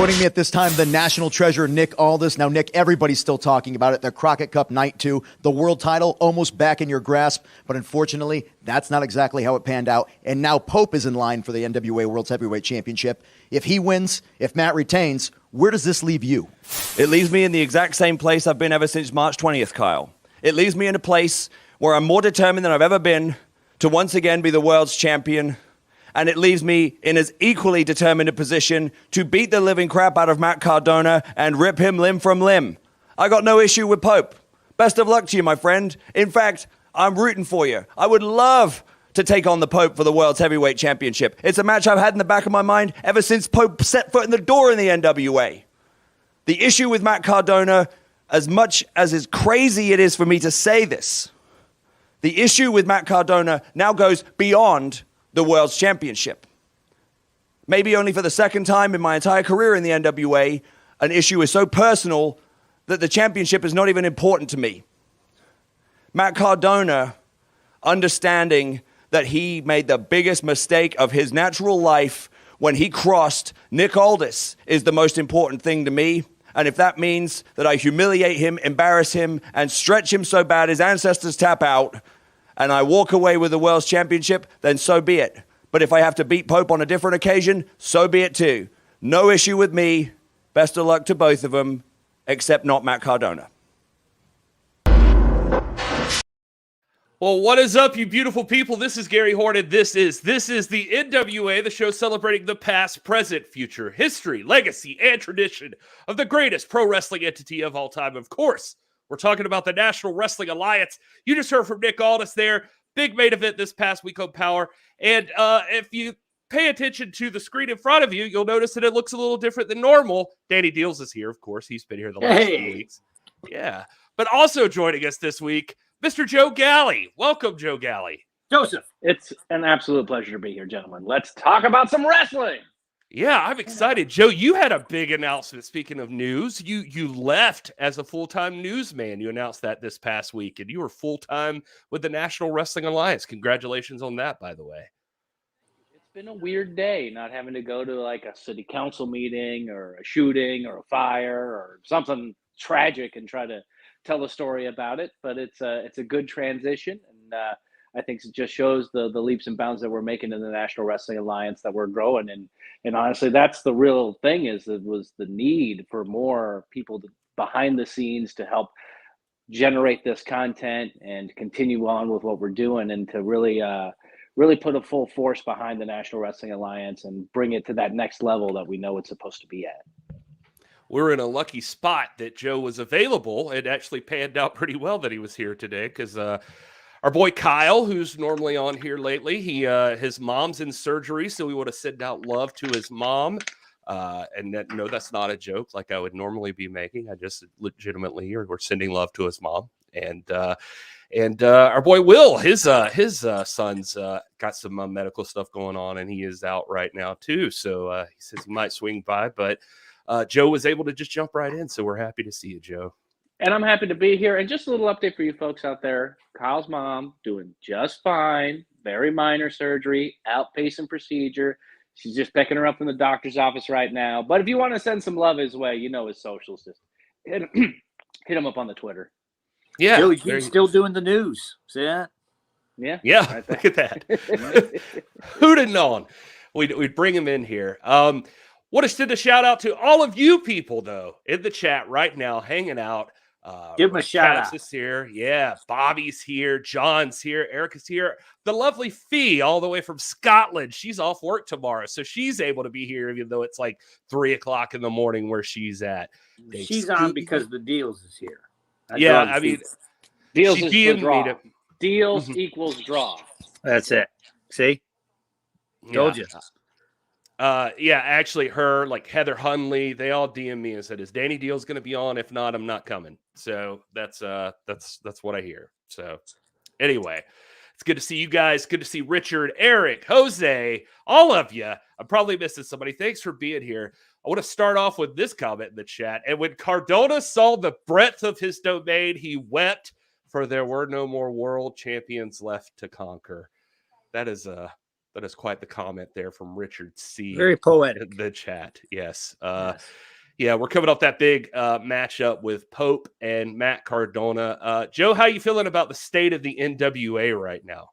Joining me at this time, the national treasure, Nick Aldis. Now, Nick, everybody's still talking about it. The Crockett Cup Night 2, the world title almost back in your grasp. But unfortunately, that's not exactly how it panned out. And now Pope is in line for the NWA World Heavyweight Championship. If he wins, if Matt retains, where does this leave you? It leaves me in the exact same place I've been ever since March 20th, Kyle. It leaves me in a place where I'm more determined than I've ever been to once again be the world's champion. And it leaves me in as equally determined a position to beat the living crap out of Matt Cardona and rip him limb from limb. I got no issue with Pope. Best of luck to you, my friend. In fact, I'm rooting for you. I would love to take on the Pope for the World's Heavyweight Championship. It's a match I've had in the back of my mind ever since Pope set foot in the door in the NWA. The issue with Matt Cardona, as much as is crazy it is for me to say this, the issue with Matt Cardona now goes beyond the World's Championship. Maybe only for the second time in my entire career in the NWA, an issue is so personal that the championship is not even important to me. Matt Cardona, understanding that he made the biggest mistake of his natural life when he crossed Nick Aldis, is the most important thing to me. And if that means that I humiliate him, embarrass him, and stretch him so bad his ancestors tap out, and I walk away with the World's Championship, then so be it. But if I have to beat Pope on a different occasion, so be it too. No issue with me. Best of luck to both of them, except not Matt Cardona. Well, what is up, you beautiful people? This is Gary Horne. This is the NWA, the show celebrating the past, present, future, history, legacy, and tradition of the greatest pro wrestling entity of all time. Of course, we're talking about the National Wrestling Alliance. You just heard from Nick Aldis there. Big main event this past week on Power. And if you pay attention to the screen in front of you, you'll notice that it looks a little different than normal. Danny Dealz is here, of course. He's been here the last few weeks. Yeah. But also joining us this week, Mr. Joe Galley. Welcome, Joe Galley. Joseph, it's an absolute pleasure to be here, gentlemen. Let's talk about some wrestling. Yeah, I'm excited. Joe, you had a big announcement. Speaking of news, you left as a full-time newsman. You announced that this past week, and you were full-time with the National Wrestling Alliance. Congratulations on that, by the way. It's been a weird day not having to go to like a city council meeting or a shooting or a fire or something tragic and try to tell a story about it. But it's a good transition, and I think it just shows the leaps and bounds that we're making in the National Wrestling Alliance, that we're growing. And honestly, that's the real thing, is it was the need for more people behind the scenes to help generate this content and continue on with what we're doing, and to really put a full force behind the National Wrestling Alliance and bring it to that next level that we know it's supposed to be at. We're in a lucky spot that Joe was available. It actually panned out pretty well that he was here today, because our boy Kyle, who's normally on here lately, his mom's in surgery, so we want to send out love to his mom. And that, no, that's not a joke like I would normally be making. I just legitimately, we're sending love to his mom. And our boy Wil, his son's got some medical stuff going on, and he is out right now too. So he says he might swing by, but Joe was able to just jump right in. So we're happy to see you, Joe. And I'm happy to be here. And just a little update for you folks out there. Kyle's mom doing just fine. Very minor surgery, outpatient procedure. She's just picking her up in the doctor's office right now. But if you want to send some love his way, you know his socials. Just hit him up on the Twitter. Yeah. Joe, he's still doing the news. See that? Yeah. Yeah. Right, look at that. Who'd have known? We'd bring him in here. Want to send a shout out to all of you people, though, in the chat right now, hanging out. Give him a shout out. Is here. Yeah. Bobby's here. John's here. Erica's here. The lovely Fee, all the way from Scotland. She's off work tomorrow, so she's able to be here, even though it's like 3:00 in the morning where she's at. She's on because the Dealz is here. Yeah, I mean, Dealz she is the draw. me to, Dealz equals draw. That's it. See? Told you. Yeah, actually, her, like Heather Hunley, they all DM me and said, "Is Danny Dealz going to be on? If not, I'm not coming." So that's what I hear. So anyway, it's good to see you guys. Good to see Richard, Eric, Jose, all of you. I'm probably missing somebody. Thanks for being here. I want to start off with this comment in the chat. And when Cardona saw the breadth of his domain, he wept, for there were no more world champions left to conquer. That is That is quite the comment there from Richard C. Very poetic. In the chat. Yes. Yes. Yeah, we're coming off that big matchup with Pope and Matt Cardona. Joe, how you feeling about the state of the NWA right now?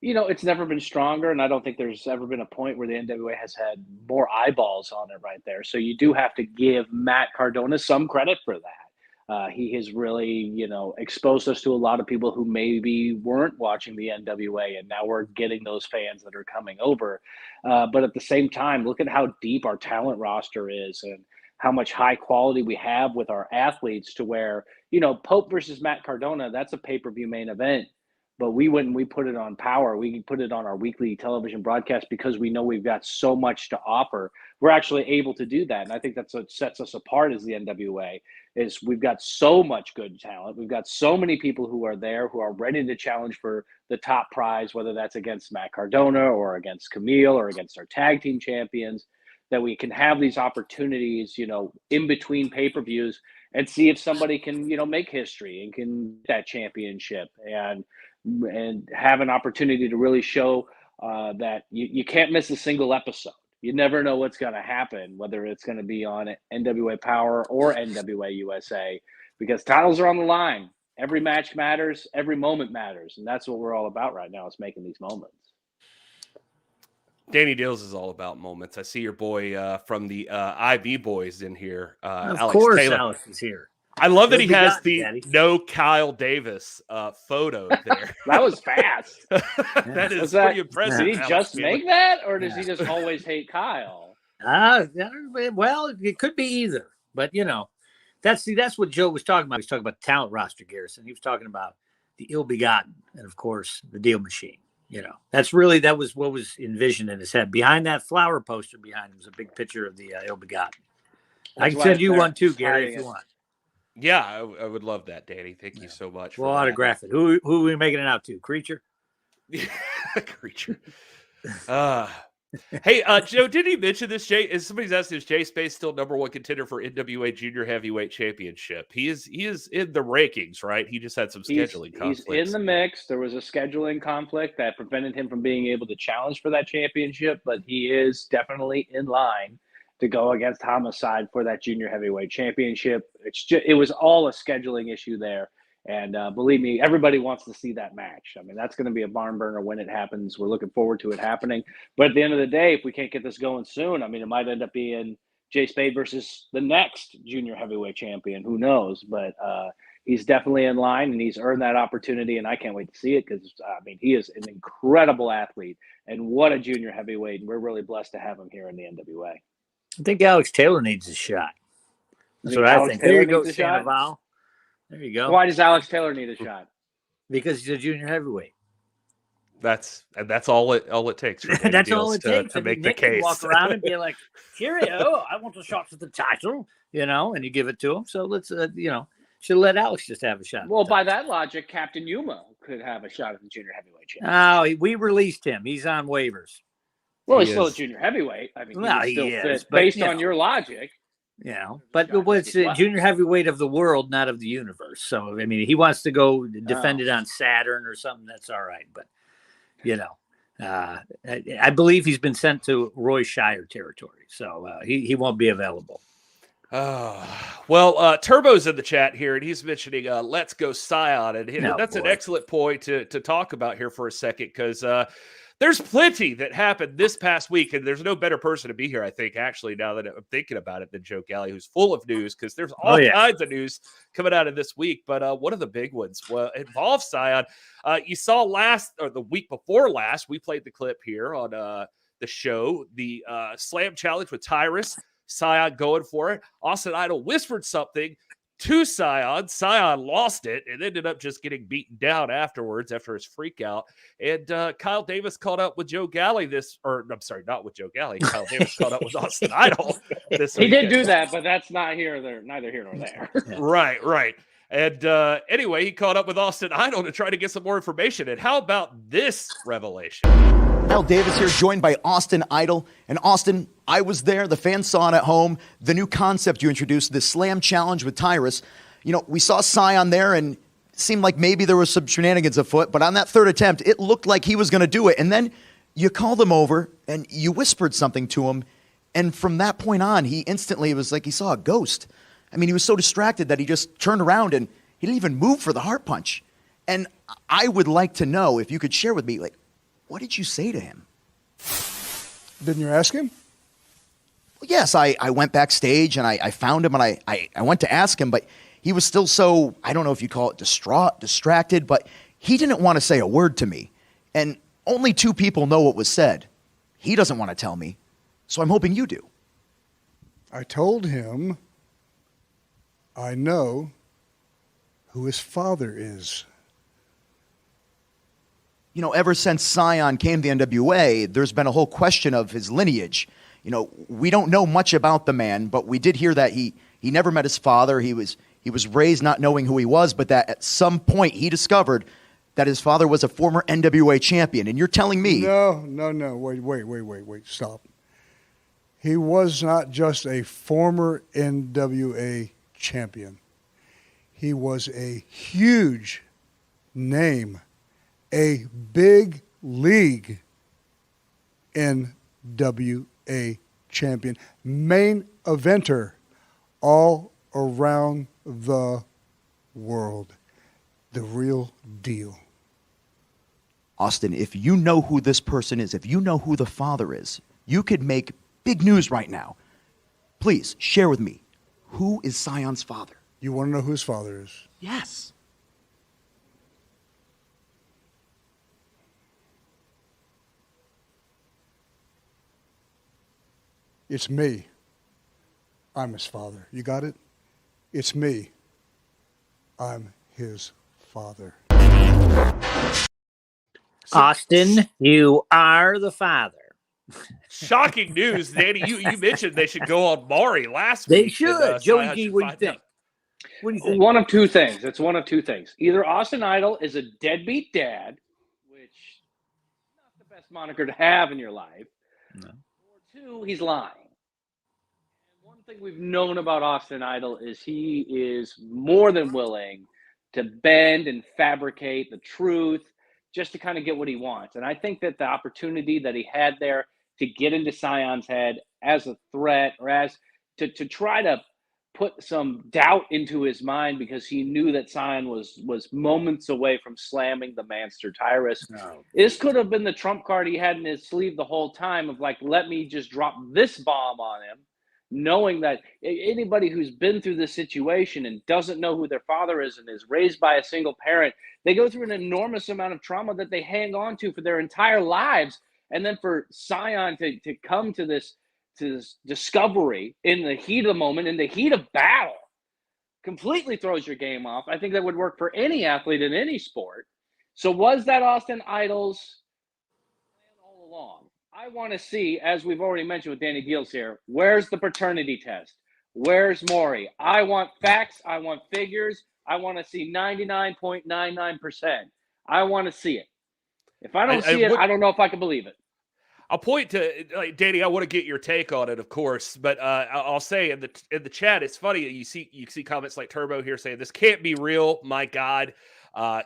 It's never been stronger, and I don't think there's ever been a point where the NWA has had more eyeballs on it right there. So you do have to give Matt Cardona some credit for that. He has really, exposed us to a lot of people who maybe weren't watching the NWA, and now we're getting those fans that are coming over. But at the same time, look at how deep our talent roster is and how much high quality we have with our athletes to where, Pope versus Matt Cardona, that's a pay-per-view main event. But we put it on Power. We put it on our weekly television broadcast because we know we've got so much to offer. We're actually able to do that. And I think that's what sets us apart as the NWA is we've got so much good talent. We've got so many people who are there, who are ready to challenge for the top prize, whether that's against Matt Cardona or against Camille or against our tag team champions, that we can have these opportunities, in between pay-per-views and see if somebody can, make history and can get that championship and have an opportunity to really show that you can't miss a single episode. You never know what's going to happen, whether it's going to be on NWA Power or NWA USA, because titles are on the line. Every match matters. Every moment matters. And that's what we're all about right now, is making these moments. Danny Dealz is all about moments. I see your boy from the IB boys in here. Of Alex course, Taylor. Alex is here. I love that he has the Daddy. no Kyle Davis photo there. That was fast. That is pretty impressive. Did he just make that, or does he just always hate Kyle? Well, it could be either. But, that's what Joe was talking about. He was talking about the talent roster, Garrison. He was talking about the ill-begotten and, of course, the deal machine. That was what was envisioned in his head. Behind that flower poster behind him was a big picture of the ill-begotten. I can send you one too, Gary, if you want. Yeah, I would love that, Danny. Thank you so much. We'll autograph it. Who are we making it out to? Creature? Creature. Hey, Joe, did he mention this? Somebody's asking, is Jay Space still #1 contender for NWA Junior Heavyweight Championship? He is in the rankings, right? He just had some scheduling conflicts. He's in the mix. There was a scheduling conflict that prevented him from being able to challenge for that championship, but he is definitely in line to go against Homicide for that Junior Heavyweight Championship. It was all a scheduling issue there. And believe me, everybody wants to see that match. I mean, that's going to be a barn burner when it happens. We're looking forward to it happening. But at the end of the day, if we can't get this going soon, it might end up being Jay Spade versus the next Junior Heavyweight Champion. Who knows? But he's definitely in line, and he's earned that opportunity, and I can't wait to see it because, he is an incredible athlete. And what a Junior Heavyweight. And we're really blessed to have him here in the NWA. I think Alex Taylor needs a shot. That's what I think. There you go, Sandoval. There you go. Why does Alex Taylor need a shot? Because he's a junior heavyweight. That's all it takes. For That's all it takes to make Nick the case. Walk around and be like, "Cheerio! I want the shot at the title," and you give it to him. So let's, should let Alex just have a shot. Well, by that logic, Captain Yuma could have a shot at the junior heavyweight championship. Oh, we released him. He's on waivers. Well, he's still a junior heavyweight. He still fits based on your logic. But it's a junior heavyweight of the world, not of the universe. So, he wants to go defend it on Saturn or something. That's all right. But, I believe he's been sent to Roy Shire territory. So he won't be available. Well, Turbo's in the chat here, and he's mentioning Let's Go Scion. And that's an excellent point to talk about here for a second, because there's plenty that happened this past week, and there's no better person to be here, I think, actually, now that I'm thinking about it, than Joe Galley, who's full of news, because there's all kinds of news coming out of this week. But one of the big ones involves Scion. You saw the week before last, we played the clip here on the show, the Slam Challenge with Tyrus, Scion going for it. Austin Idol whispered something to Scion. Scion lost it and ended up just getting beaten down afterwards after his freak out. And Kyle Davis caught up with Joe Galley not with Joe Galley. Kyle Davis caught up with Austin Idol this He weekend. did do that, but that's neither here nor there. Right. And anyway, he caught up with Austin Idol to try to get some more information. And how about this revelation? Kyle Davis here, joined by Austin Idol. And Austin, I was there. The fans saw it at home. The new concept you introduced, the Slam Challenge with Tyrus. We saw Scion there, and it seemed like maybe there was some shenanigans afoot. But on that third attempt, it looked like he was going to do it. And then you called him over and you whispered something to him. And from that point on, he instantly, it was like he saw a ghost. I mean, he was so distracted that he just turned around and he didn't even move for the heart punch. And I would like to know if you could share with me, like, what did you say to him? Didn't you ask him? Yes, I went backstage and I found him and I went to ask him, but he was still so, I don't know if you call it distraught, distracted, but he didn't want to say a word to me. And only 2 people know what was said. He doesn't want to tell me, so I'm hoping you do. I told him I know who his father is. You know, ever since Scion came to the NWA, there's been a whole question of his lineage. You know, we don't know much about the man, but we did hear that he never met his father. He was raised not knowing who he was, but that at some point he discovered that his father was a former NWA champion. And you're telling me... No. Wait. Stop. He was not just a former NWA champion. He was a huge name, a big league NWA champion, main eventer all around the world. The real deal. Austin, if you know who this person is, if you know who the father is, you could make big news right now. Please share with me, who is Scion's father? You want to know who his father is? Yes. It's me. I'm his father. You got it? It's me. I'm his father. Austin, you are the father. Shocking news, Danny. You mentioned they should go on Maury last They week. should. Joey G, what do you think? What do you think? One of two things. It's one of two things. Either Austin Idol is a deadbeat dad, which is not the best moniker to have in your life, No. or 2, he's lying. And one thing we've known about Austin Idol is he is more than willing to bend and fabricate the truth just to kind of get what he wants. And I think that the opportunity that he had there to get into Scion's head as a threat, or as to try to put some doubt into his mind, because he knew that Scion was moments away from slamming the Manster Tyrus. No. This could have been the trump card he had in his sleeve the whole time of, like, let me just drop this bomb on him, knowing that anybody who's been through this situation and doesn't know who their father is and is raised by a single parent, they go through an enormous amount of trauma that they hang on to for their entire lives. And then for Scion to come to this discovery in the heat of the moment, in the heat of battle, completely throws your game off. I think that would work for any athlete in any sport. So was that Austin Idol's plan all along? I want to see, as we've already mentioned with Danny Dealz here, where's the paternity test? Where's Maury? I want facts. I want figures. I want to see 99.99%. I want to see it. If I don't see it, I don't know if I can believe it. I'll point to, like, Danny. I want to get your take on it, of course, but I'll say in the chat, it's funny. You see comments like Turbo here saying this can't be real. My God,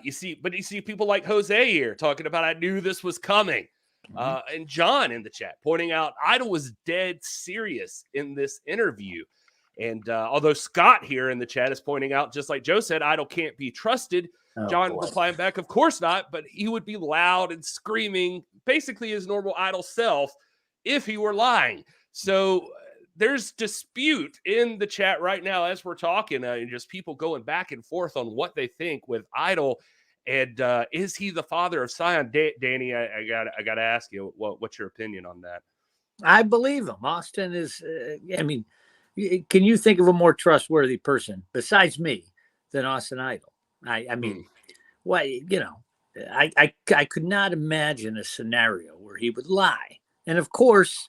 you see people like Jose here talking about I knew this was coming, and John in the chat pointing out Idol was dead serious in this interview, and although Scott here in the chat is pointing out, just like Joe said, Idol can't be trusted. John replying back, of course not, but he would be loud and screaming, basically his normal Idol self, if he were lying. So there's dispute in the chat right now as we're talking, and just people going back and forth on what they think with Idol. And is he the father of Scion? Danny, I got to ask you, what's your opinion on that? I believe him. Austin is, I mean, can you think of a more trustworthy person besides me than Austin Idol? I mean, why, you know, I could not imagine a scenario where he would lie. And of course,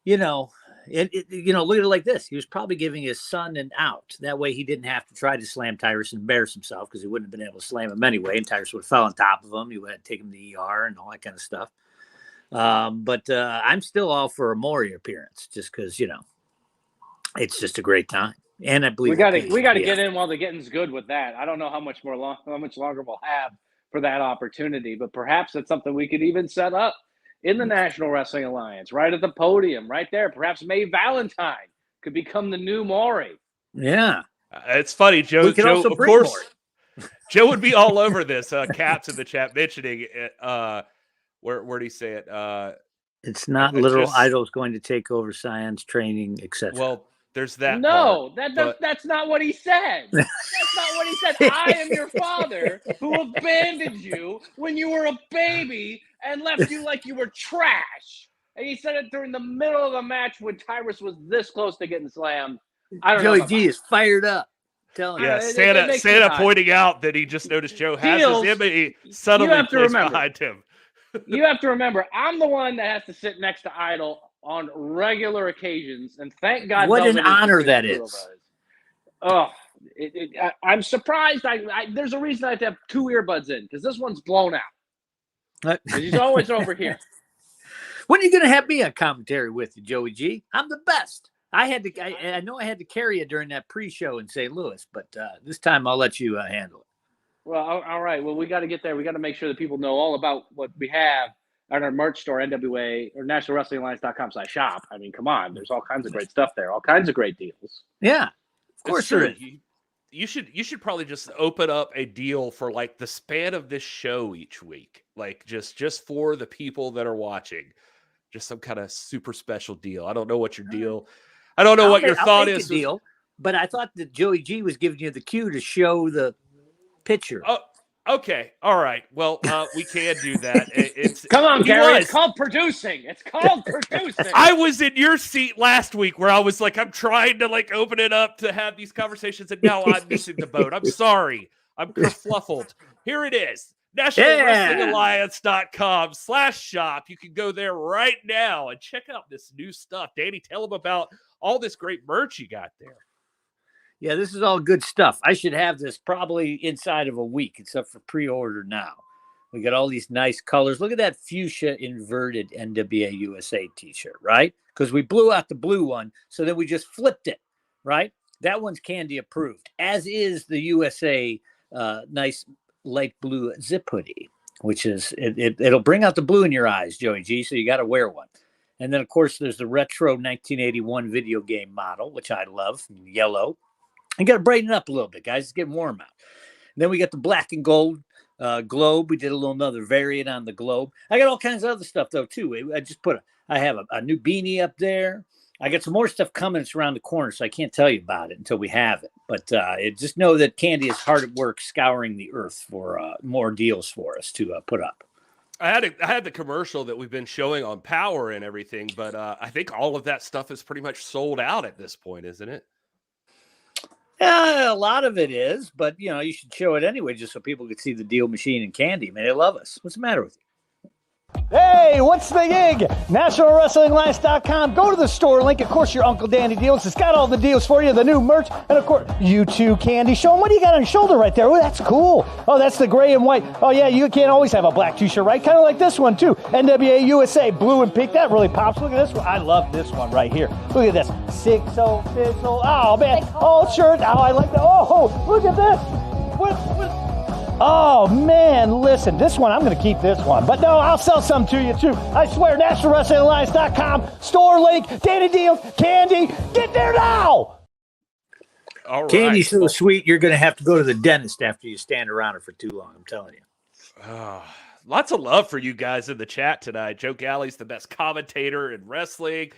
you know, look at it like this. He was probably giving his son an out. That way he didn't have to try to slam Tyrus and embarrass himself, because he wouldn't have been able to slam him anyway. And Tyrus would have fell on top of him. He would have to take him to the ER and all that kind of stuff. But I'm still all for a Maury appearance, just because, you know, it's just a great time. And I believe we got to get in while the getting's good with that. I don't know how much longer we'll have for that opportunity, but perhaps that's something we could even set up in the National Wrestling Alliance, right at the podium, right there. Perhaps Mae Valentine could become the new Maury. Yeah. It's funny, Joe. We could Joe, also of bring course, Maury. Joe would be all over this. Caps in the chat mentioning it. Where'd he say it? It's not literal idols going to take over science training, etc. Well, there's that. No, part, that's not what he said. That's not what he said. I am your father who abandoned you when you were a baby and left you like you were trash. And he said it during the middle of a match when Tyrus was this close to getting slammed. I don't know. Joey G is fired up. Telling Yeah, it Santa pointing out that he just noticed Joe has Dealz, his image subtly placed behind him. You have to remember, I'm the one that has to sit next to Idol on regular occasions, and thank God. What an honor that is. Oh, I'm surprised. There's a reason I have to have 2 earbuds in, because this one's blown out. He's always over here. When are you going to have me on commentary with you, Joey G? I'm the best. I know I had to carry you during that pre-show in St. Louis, but this time I'll let you handle it. Well, all right. Well, we got to get there. We got to make sure that people know all about what we have at our merch store, NWA or NationalWrestlingAlliance.com/shop. I mean, come on. There's all kinds of great stuff there. All kinds of great deals. Yeah, of course there is. You should probably just open up a deal for like the span of this show each week, like just for the people that are watching, just some kind of super special deal. I don't know what your deal. I don't know what your thought is. Deal, but I thought that Joey G was giving you the cue to show the picture. Oh, okay. All right. Well, we can do that. Come on, Gary. It's called producing. It's called producing. I was in your seat last week where I was like, I'm trying to like open it up to have these conversations, and now I'm missing the boat. I'm sorry. I'm kerfluffled. Here it is. NationalWrestlingAlliance.com/shop. You can go there right now and check out this new stuff. Danny, tell them about all this great merch you got there. Yeah, this is all good stuff. I should have this probably inside of a week. It's up for pre-order now. We got all these nice colors. Look at that fuchsia inverted NWA USA t-shirt, right? Because we blew out the blue one, so then we just flipped it, right? That one's candy approved, as is the USA nice light blue zip hoodie, which is, it'll bring out the blue in your eyes, Joey G, so you got to wear one. And then, of course, there's the retro 1981 video game model, which I love, yellow. You got to brighten it up a little bit, guys. It's getting warm out. And then we got the black and gold globe. We did another variant on the globe. I got all kinds of other stuff, though, too. I have a new beanie up there. I got some more stuff coming. It's around the corner, so I can't tell you about it until we have it. But just know that Candy is hard at work scouring the earth for more deals for us to put up. I had the commercial that we've been showing on Power and everything, but I think all of that stuff is pretty much sold out at this point, isn't it? Yeah, a lot of it is, but you should show it anyway, just so people could see the deal machine and Candy. Man, they love us. What's the matter with you? Hey, what's the gig? NationalWrestlingAlliance.com. Go to the store link. Of course, your Uncle Danny Dealz has got all the deals for you, the new merch, and of course, you too, Candy. Show them what do you got on your shoulder right there. Oh, that's cool. Oh, that's the gray and white. Oh, yeah, you can't always have a black t-shirt, right? Kind of like this one, too. NWA USA, blue and pink. That really pops. Look at this one. I love this one right here. Look at this. 606. Oh, man. Oh, shirt. Oh, I like that. Oh, look at this. What? Oh, man, listen, this one, I'm going to keep this one. But no, I'll sell some to you, too. I swear, NationalWrestlingAlliance.com, store link, Danny Dealz, Candy, get there now! All right. Candy's so sweet, you're going to have to go to the dentist after you stand around her for too long, I'm telling you. Lots of love for you guys in the chat tonight. Joe Galley's the best commentator in wrestling.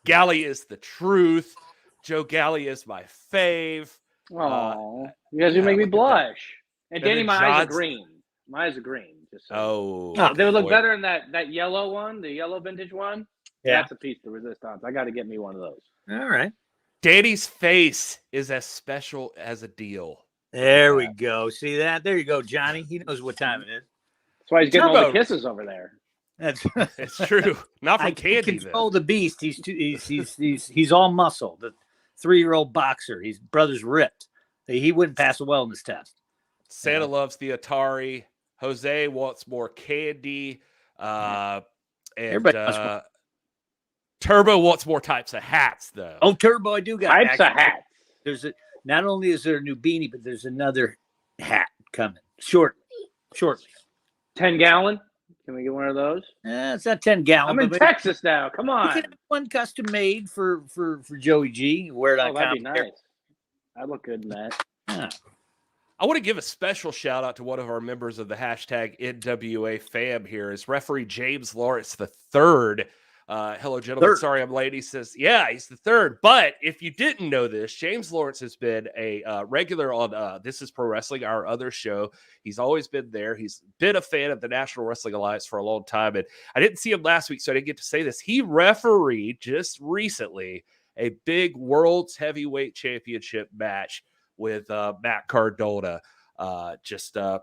Galley is the truth. Joe Galley is my fave. Oh, you guys make me blush. And Danny, my eyes are green. My eyes are green. Just so. They would look better in that yellow one, the yellow vintage one. Yeah. That's a piece de resistance. I got to get me one of those. All right. Danny's face is as special as a deal. There we go. See that? There you go, Johnny. He knows what time it is. That's why he's getting all the kisses over there. It's true. Not from Candy. He control the beast. He's all muscle. The 3-year-old boxer. His brother's ripped. He wouldn't pass a wellness test. Santa loves the Atari. Jose wants more candy. And Turbo wants more types of hats, though. Oh, Turbo, I do got types of hats. Not only is there a new beanie, but there's another hat coming shortly. 10-gallon. Can we get one of those? It's not 10 gallon. I'm in Texas now. Come You on. can have one custom made for Joey G. Wear it on Oh, that'd be commentary. nice. I look good in that. Yeah. I want to give a special shout out to one of our members of the hashtag NWA fam here is referee James Lawrence III. Hello, gentlemen. Third. Sorry, I'm late. He says, yeah, he's the third. But if you didn't know this, James Lawrence has been a regular on This Is Pro Wrestling, our other show. He's always been there. He's been a fan of the National Wrestling Alliance for a long time. And I didn't see him last week, so I didn't get to say this. He refereed just recently a big World's Heavyweight Championship match with Matt Cardona.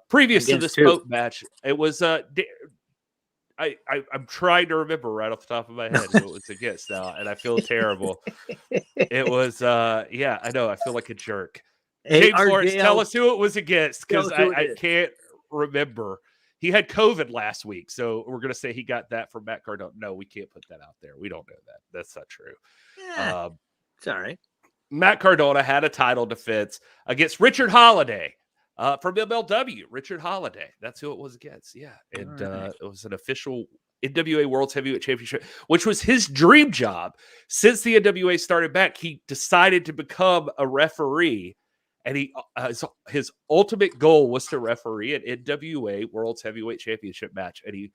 Previous to the smoke match, it was I'm trying to remember right off the top of my head who it was against now, and I feel terrible. It was yeah, I know, I feel like a jerk. Hey, James Lawrence, tell us who it was against, because I can't remember. He had COVID last week, so we're gonna say he got that from Matt Cardona. No, we can't put that out there. We don't know that. That's not true. Yeah, it's all right. Matt Cardona had a title defense against Richard Holiday from MLW. Richard Holiday. That's who it was against. Yeah. And it was an official NWA World's Heavyweight Championship, which was his dream job. Since the NWA started back, he decided to become a referee. And his ultimate goal was to referee an NWA World's Heavyweight Championship match. And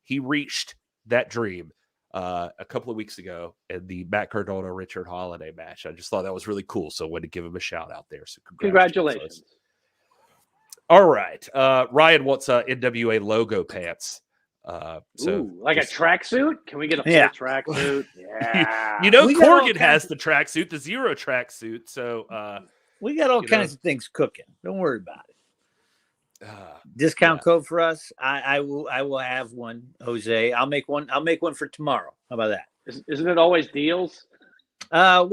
he reached that dream a couple of weeks ago in the Matt Cardona Richard Holiday match. I just thought that was really cool, so I wanted to give him a shout out there. So congratulations. All right, Ryan wants NWA logo pants. Ooh, like a tracksuit? Can we get a full tracksuit? Yeah. Corgan has the tracksuit, the zero tracksuit. So we got all kinds of things cooking. Don't worry about it. Discount code for us. I will have one, Jose. I'll make one for tomorrow. How about that? Isn't it always Dealz? Well,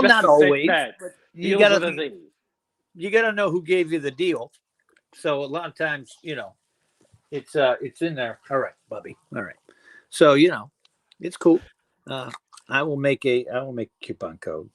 not always. But you gotta know who gave you the deal. So a lot of times, it's in there. All right, Bubby. All right. So it's cool. I will make a coupon code.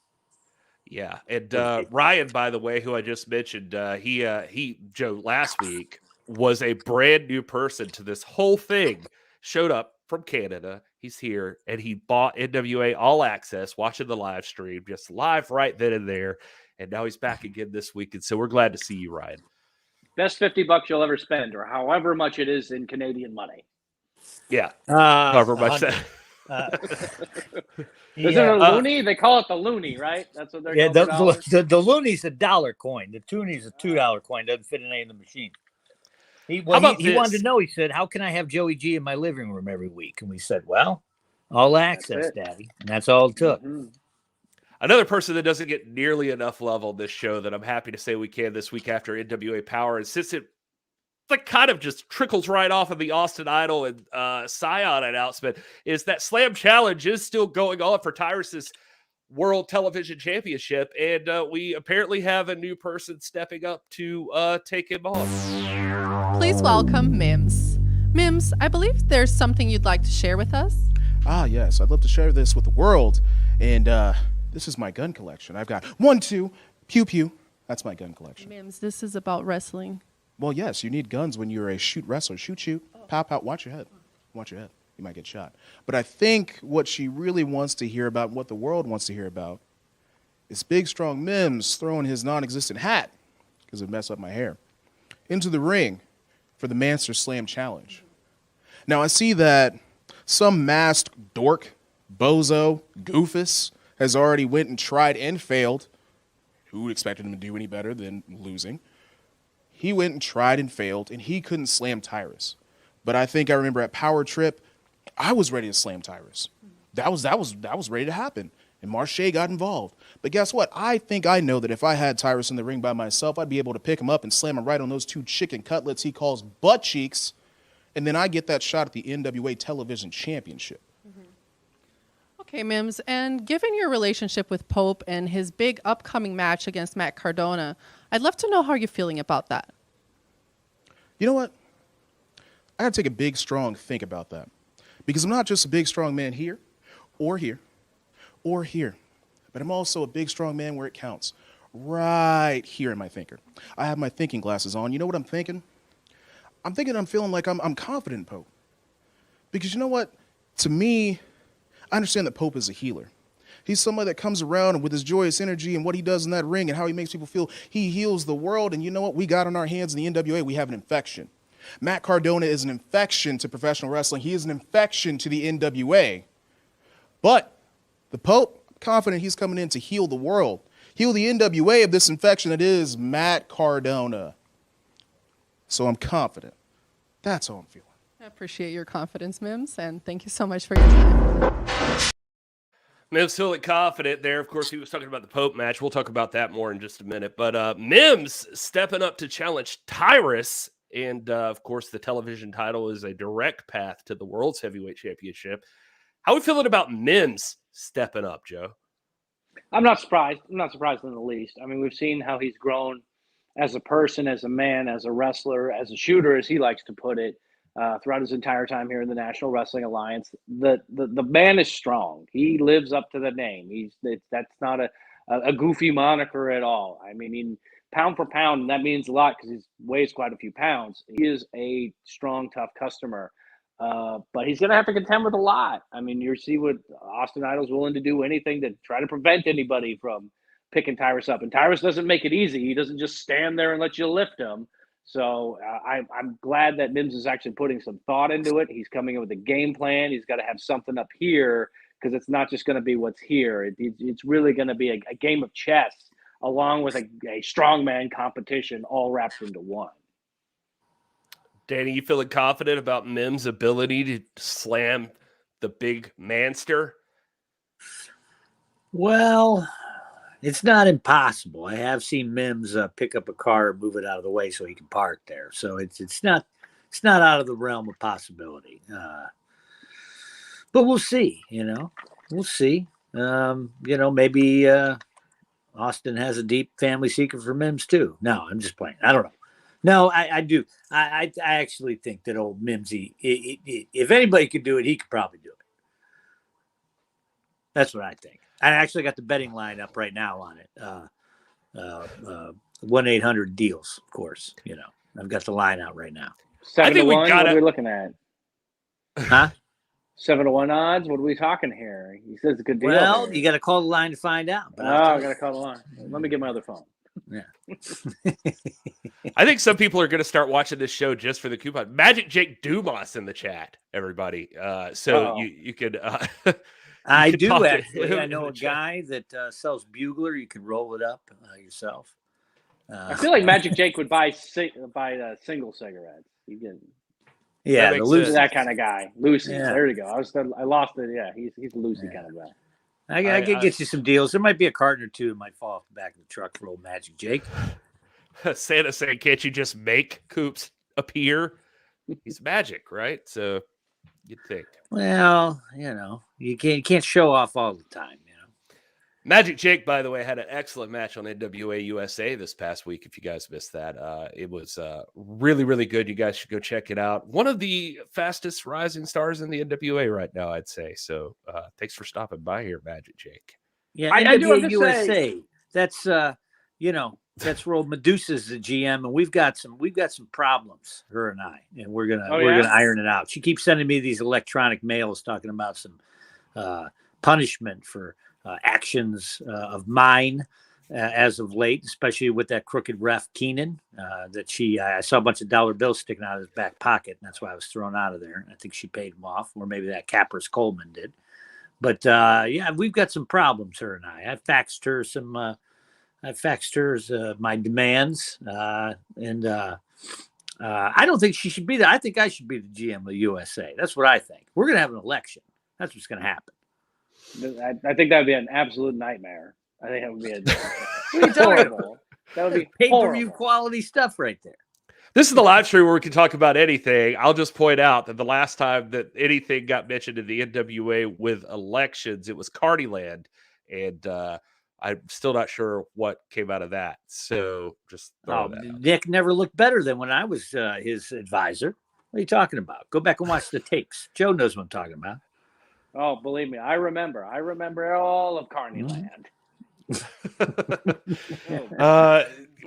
Yeah, and Ryan, by the way, who I just mentioned, Joe last week was a brand new person to this whole thing. Showed up from Canada. He's here, and he bought NWA All Access, watching the live stream, just live right then and there. And now he's back again this week, and so we're glad to see you, Ryan. Best $50 you'll ever spend, or however much it is in Canadian money. Yeah, however much that. Is it a loony? They call it the loony, right? That's what they're the loony's a dollar coin. The toonie's a $2 coin. Doesn't fit in any of the machine. He wanted to know. He said, "How can I have Joey G in my living room every week?" And we said, "Well, all access, Daddy." And that's all it took. Mm-hmm. Another person that doesn't get nearly enough love on this show that I'm happy to say we can this week after NWA Power, and since it kind of just trickles right off of the Austin Idol and Scion announcement, is that Slam Challenge is still going on for Tyrus's World Television Championship, and we apparently have a new person stepping up to take him on. Please welcome Mims. Mims, I believe there's something you'd like to share with us. Ah, yes. I'd love to share this with the world, and this is my gun collection. I've got 1, 2, pew, pew. That's my gun collection. Mims, this is about wrestling. Well, yes, you need guns when you're a shoot wrestler. Shoot, pow, pow, watch your head. Watch your head. You might get shot. But I think what she really wants to hear about, what the world wants to hear about, is Big Strong Mims throwing his non-existent hat, because it messed up my hair, into the ring for the Manster Slam Challenge. Now, I see that some masked dork, bozo, goofus, has already went and tried and failed. Who expected him to do any better than losing? He went and tried and failed, and he couldn't slam Tyrus. But I think I remember at Powerrrtrip, I was ready to slam Tyrus. That was ready to happen, and Marche got involved. But guess what? I think I know that if I had Tyrus in the ring by myself, I'd be able to pick him up and slam him right on those 2 chicken cutlets he calls butt cheeks, and then I get that shot at the NWA Television Championship. Okay, Mims, and given your relationship with Pope and his big upcoming match against Matt Cardona, I'd love to know how you're feeling about that. You know what? I got to take a big, strong think about that. Because I'm not just a big, strong man here, or here, or here. But I'm also a big, strong man where it counts. Right here in my thinker. I have my thinking glasses on. You know what I'm thinking? I'm feeling like I'm confident in Pope. Because you know what? To me, I understand that Pope is a healer. He's somebody that comes around and with his joyous energy and what he does in that ring and how he makes people feel, he heals the world. And you know what? We got on our hands in the NWA, we have an infection. Matt Cardona is an infection to professional wrestling. He is an infection to the NWA. But the Pope, I'm confident he's coming in to heal the world. Heal the NWA of this infection that is Matt Cardona. So I'm confident. That's how I'm feeling. I appreciate your confidence, Mims, and thank you so much for your time. Mims feeling confident there. Of course, he was talking about the Pope match. We'll talk about that more in just a minute. But Mims stepping up to challenge Tyrus. And, of course, the television title is a direct path to the World's Heavyweight Championship. How are we feeling about Mims stepping up, Joe? I'm not surprised. I'm not surprised in the least. I mean, we've seen how he's grown as a person, as a man, as a wrestler, as a shooter, as he likes to put it, throughout his entire time here in the National Wrestling Alliance. The man is strong. He lives up to the name. That's not a goofy moniker at all. I mean, pound for pound, that means a lot because he weighs quite a few pounds. He is a strong, tough customer. But he's going to have to contend with a lot. I mean, you see what Austin Idol's willing to do anything to try to prevent anybody from picking Tyrus up. And Tyrus doesn't make it easy. He doesn't just stand there and let you lift him. So I'm glad that Mims is actually putting some thought into it. He's coming in with a game plan. He's got to have something up here because it's not just going to be what's here. It's really going to be a game of chess along with a strongman competition all wrapped into one. Danny, you feeling confident about Mims' ability to slam the big manster? Well, it's not impossible. I have seen Mims pick up a car and move it out of the way so he can park there. So it's not out of the realm of possibility. But we'll see. We'll see. Maybe Austin has a deep family secret for Mims too. No, I'm just playing. I don't know. No, I do. I actually think that old Mimsy, if anybody could do it, he could probably do it. That's what I think. I actually got the betting line up right now on it. 1-800 Dealz, of course. I've got the line out right now. 7-1. What are we looking at? Huh? 7-1 odds. What are we talking here? He says it's a good deal. Well, you got to call the line to find out. But I got to call the line. Let me get my other phone. Yeah. I think some people are going to start watching this show just for the coupon. Magic Jake Dumas in the chat, everybody. You could. I do actually. I know a guy that sells Bugler. You can roll it up yourself. I feel like Magic Jake would buy single cigarettes. You can. Yeah, that kind of guy. Lucy. Yeah. There you go. I lost it. Yeah, he's a Lucy kind of guy. I could get you some deals. There might be a carton or two that might fall off the back of the truck for old Magic Jake. Santa saying, can't you just make Coops appear? He's magic, right? So you'd think. Well, you can't show off all the time. Magic Jake, by the way, had an excellent match on NWA USA this past week. If you guys missed that, it was really, really good. You guys should go check it out. One of the fastest rising stars in the NWA right now, I'd say. So thanks for stopping by here, Magic Jake. Yeah, I do have to USA. That's that's where old Medusa's the GM, and we've got some problems, her and I, and we're gonna iron it out. She keeps sending me these electronic mails talking about some punishment for actions of mine as of late, especially with that crooked ref Keenan. I saw a bunch of dollar bills sticking out of his back pocket, and that's why I was thrown out of there. I think she paid him off, or maybe that Capris Coleman did. But we've got some problems, her and I. I faxed her my demands, and I don't think she should be there. I think I should be the GM of USA. That's what I think. We're gonna have an election. That's what's gonna happen. I think that would be an absolute nightmare. I think that would be horrible. That would be pay-per-view quality stuff right there. This is the live stream where we can talk about anything. I'll just point out that the last time that anything got mentioned in the NWA with elections, it was Cardiland, and I'm still not sure what came out of that. So just Nick never looked better than when I was his advisor. What are you talking about? Go back and watch the tapes. Joe knows what I'm talking about. Oh, believe me, I remember all of Carneyland.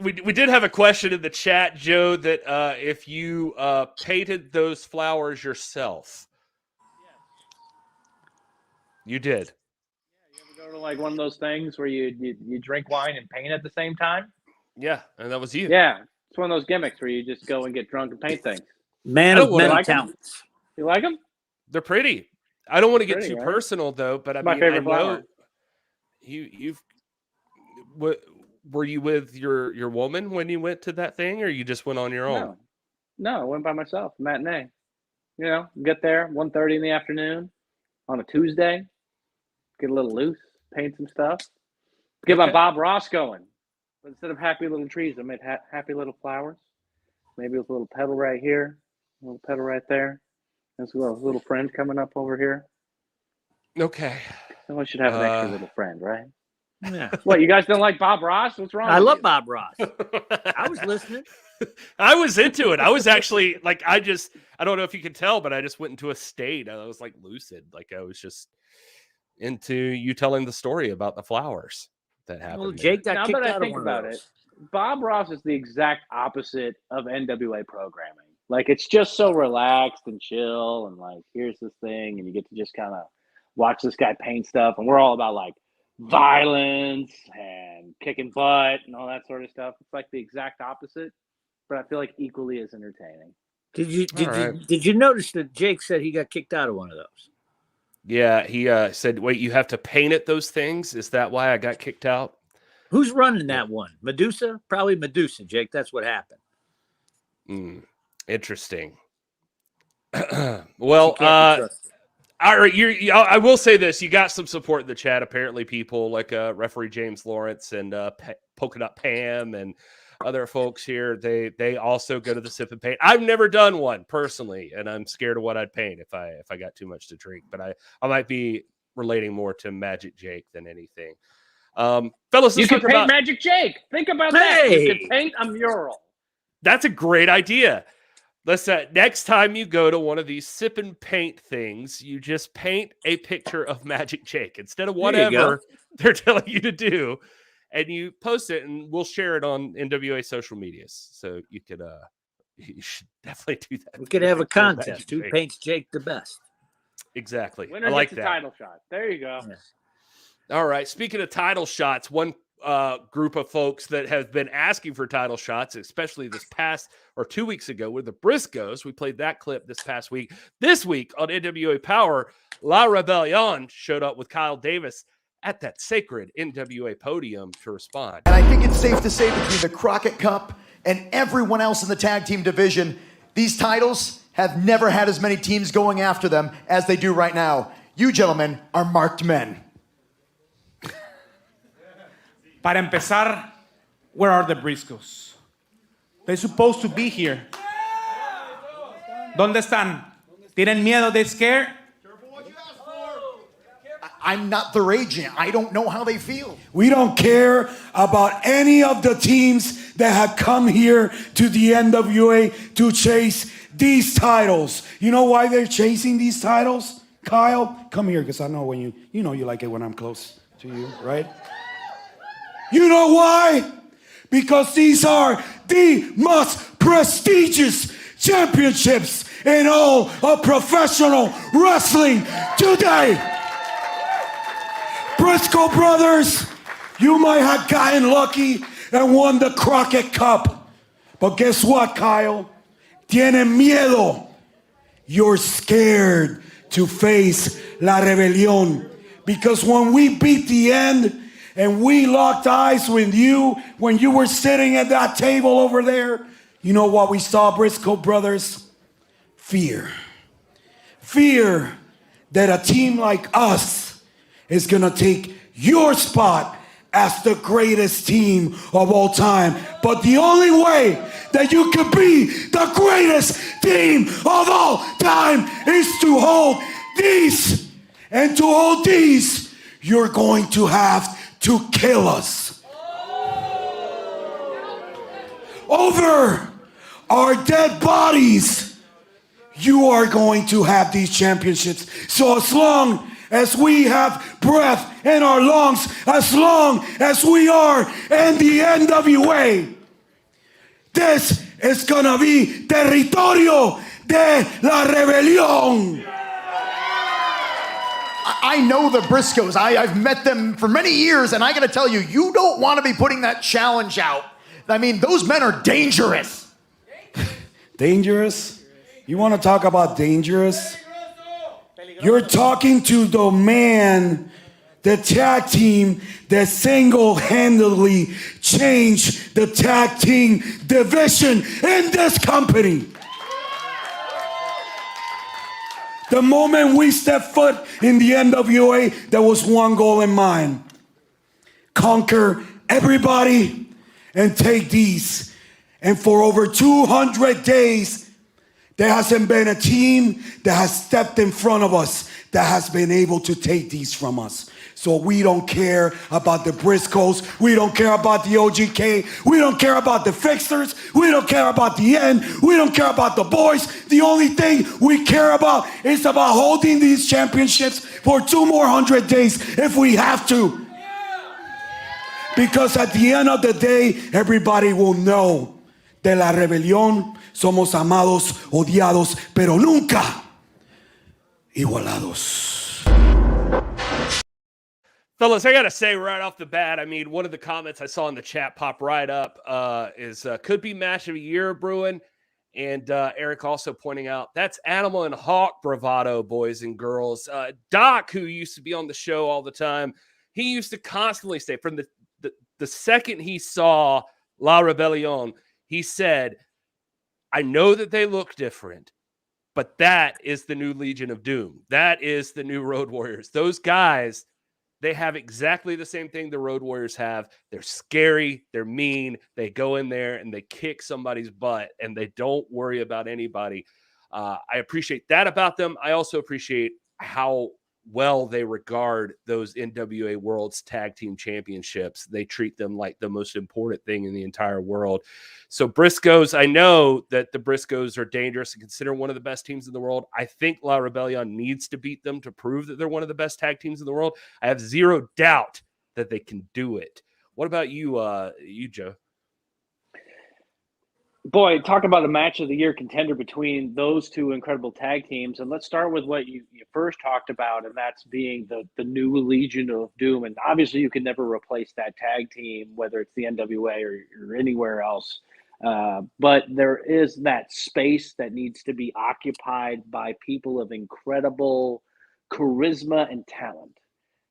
We did have a question in the chat, Joe, that if you painted those flowers yourself, You did. You ever go to like one of those things where you drink wine and paint at the same time? Yeah, and that was you. Yeah, it's one of those gimmicks where you just go and get drunk and paint things. Man I of don't wanna- many like 'em? talents. You like them? They're pretty. I don't want to get Pretty, too right? personal though, but I My mean, favorite I know flower. were you with your woman when you went to that thing, or you just went on your own? No, I went by myself. Matinee. You know, get there 1:30 in the afternoon on a Tuesday. Get a little loose, paint some stuff. Get my Okay. Bob Ross going. But instead of happy little trees, I made happy little flowers. Maybe with a little petal right here, a little petal right there. There's a little friend coming up over here. Okay. Someone should have an extra little friend, right? Yeah. What, you guys don't like Bob Ross? What's wrong I with love you? Bob Ross. I was listening. I was into it. I was actually like, I don't know if you can tell, but I just went into a state. I was like lucid. Like I was just into you telling the story about the flowers that happened. Well, there. Jake got Now kicked that I out think of one about of it, those. Bob Ross is the exact opposite of NWA programming. Like it's just so relaxed and chill, and like here's this thing, and you get to just kind of watch this guy paint stuff, and we're all about like violence and kicking butt and all that sort of stuff. It's like the exact opposite, but I feel like equally as entertaining. Did you notice that Jake said he got kicked out of one of those? Yeah, he said, "Wait, you have to paint at those things? Is that why I got kicked out?" Who's running that one? Medusa? Probably Medusa, Jake. That's what happened. Interesting. Well, She can't be trusted. all right. I will say this: you got some support in the chat. Apparently, people like referee James Lawrence and Polka Dot Pam and other folks here. They also go to the sip and paint. I've never done one personally, and I'm scared of what I'd paint if I got too much to drink. But I might be relating more to Magic Jake than anything. Fellas, You let's can talk paint about Magic Jake. Think about that. Hey! You can paint a mural. That's a great idea. Let's next time you go to one of these sip and paint things, you just paint a picture of Magic Jake instead of There you whatever they're telling you to do, and you post it, and we'll share it on NWA social medias. So you could, you should definitely do that. We could have a Picture of Magic contest. Who Jake. paints Jake the best? Exactly. Winner I like gets a that. title shot. There you go. Yes. All right. Speaking of title shots, one group of folks that have been asking for title shots, especially this past or 2 weeks ago, were the Briscoes. We played that clip this past week. This week on NWA Power, La Rebellion showed up with Kyle Davis at that sacred NWA podium to respond. And I think it's safe to say between the Crockett Cup and everyone else in the tag team division, these titles have never had as many teams going after them as they do right now. You gentlemen are marked men. Para empezar, where are the Briscoes? They're supposed to be here. ¿Dónde están? ¿Tienen miedo? They scared? I'm not their agent. I don't know how they feel. We don't care about any of the teams that have come here to the NWA to chase these titles. You know why they're chasing these titles? Kyle, come here, because I know when you know you like it when I'm close to you, right? You know why? Because these are the most prestigious championships in all of professional wrestling today. Briscoe brothers, you might have gotten lucky and won the Crockett Cup. But guess what, Kyle? Tienen miedo. You're scared to face La Rebelión. Because when we beat the end and we locked eyes with you when you were sitting at that table over there, you know what we saw, Briscoe brothers? Fear. Fear that a team like us is gonna take your spot as the greatest team of all time. But the only way that you could be the greatest team of all time is to hold these. And to hold these, you're going to have to kill us. Over our dead bodies, you are going to have these championships. So as long as we have breath in our lungs, as long as we are in the NWA, this is gonna be territorio de la rebelión. I know the Briscoes. I've met them for many years, and I got to tell you, you don't want to be putting that challenge out. I mean, those men are dangerous. Dangerous? You want to talk about dangerous? You're talking to the man, the tag team that single-handedly changed the tag team division in this company. The moment we stepped foot in the NWA, there was one goal in mind. Conquer everybody and take these. And for over 200 days, there hasn't been a team that has stepped in front of us that has been able to take these from us. So we don't care about the Briscoes. We don't care about the OGK. We don't care about the Fixers. We don't care about the End. We don't care about the boys. The only thing we care about is about holding these championships for 200 days if we have to. Because at the end of the day, everybody will know de la rebelión somos amados, odiados, pero nunca igualados. Fellas, I got to say right off the bat, I mean, one of the comments I saw in the chat pop right up is could be match of the year brewing. And Eric also pointing out that's Animal and Hawk bravado, boys and girls. Doc, who used to be on the show all the time, he used to constantly say from the second he saw La Rebellion, he said, I know that they look different, but that is the new Legion of Doom. That is the new Road Warriors. Those guys, they have exactly the same thing the Road Warriors have. They're scary. They're mean. They go in there and they kick somebody's butt and they don't worry about anybody. I appreciate that about them. I also appreciate how well they regard those NWA World's Tag Team Championships. They treat them like the most important thing in the entire world. So Briscoes, I know that the Briscoes are dangerous and considered one of the best teams in the world. I think La Rebellion needs to beat them to prove that they're one of the best tag teams in the world. I have zero doubt that they can do it. What about you, Joe? Boy, talk about a match of the year contender between those two incredible tag teams. And let's start with what you first talked about, and that's being the new Legion of Doom. And obviously you can never replace that tag team, whether it's the NWA or anywhere else. But there is that space that needs to be occupied by people of incredible charisma and talent.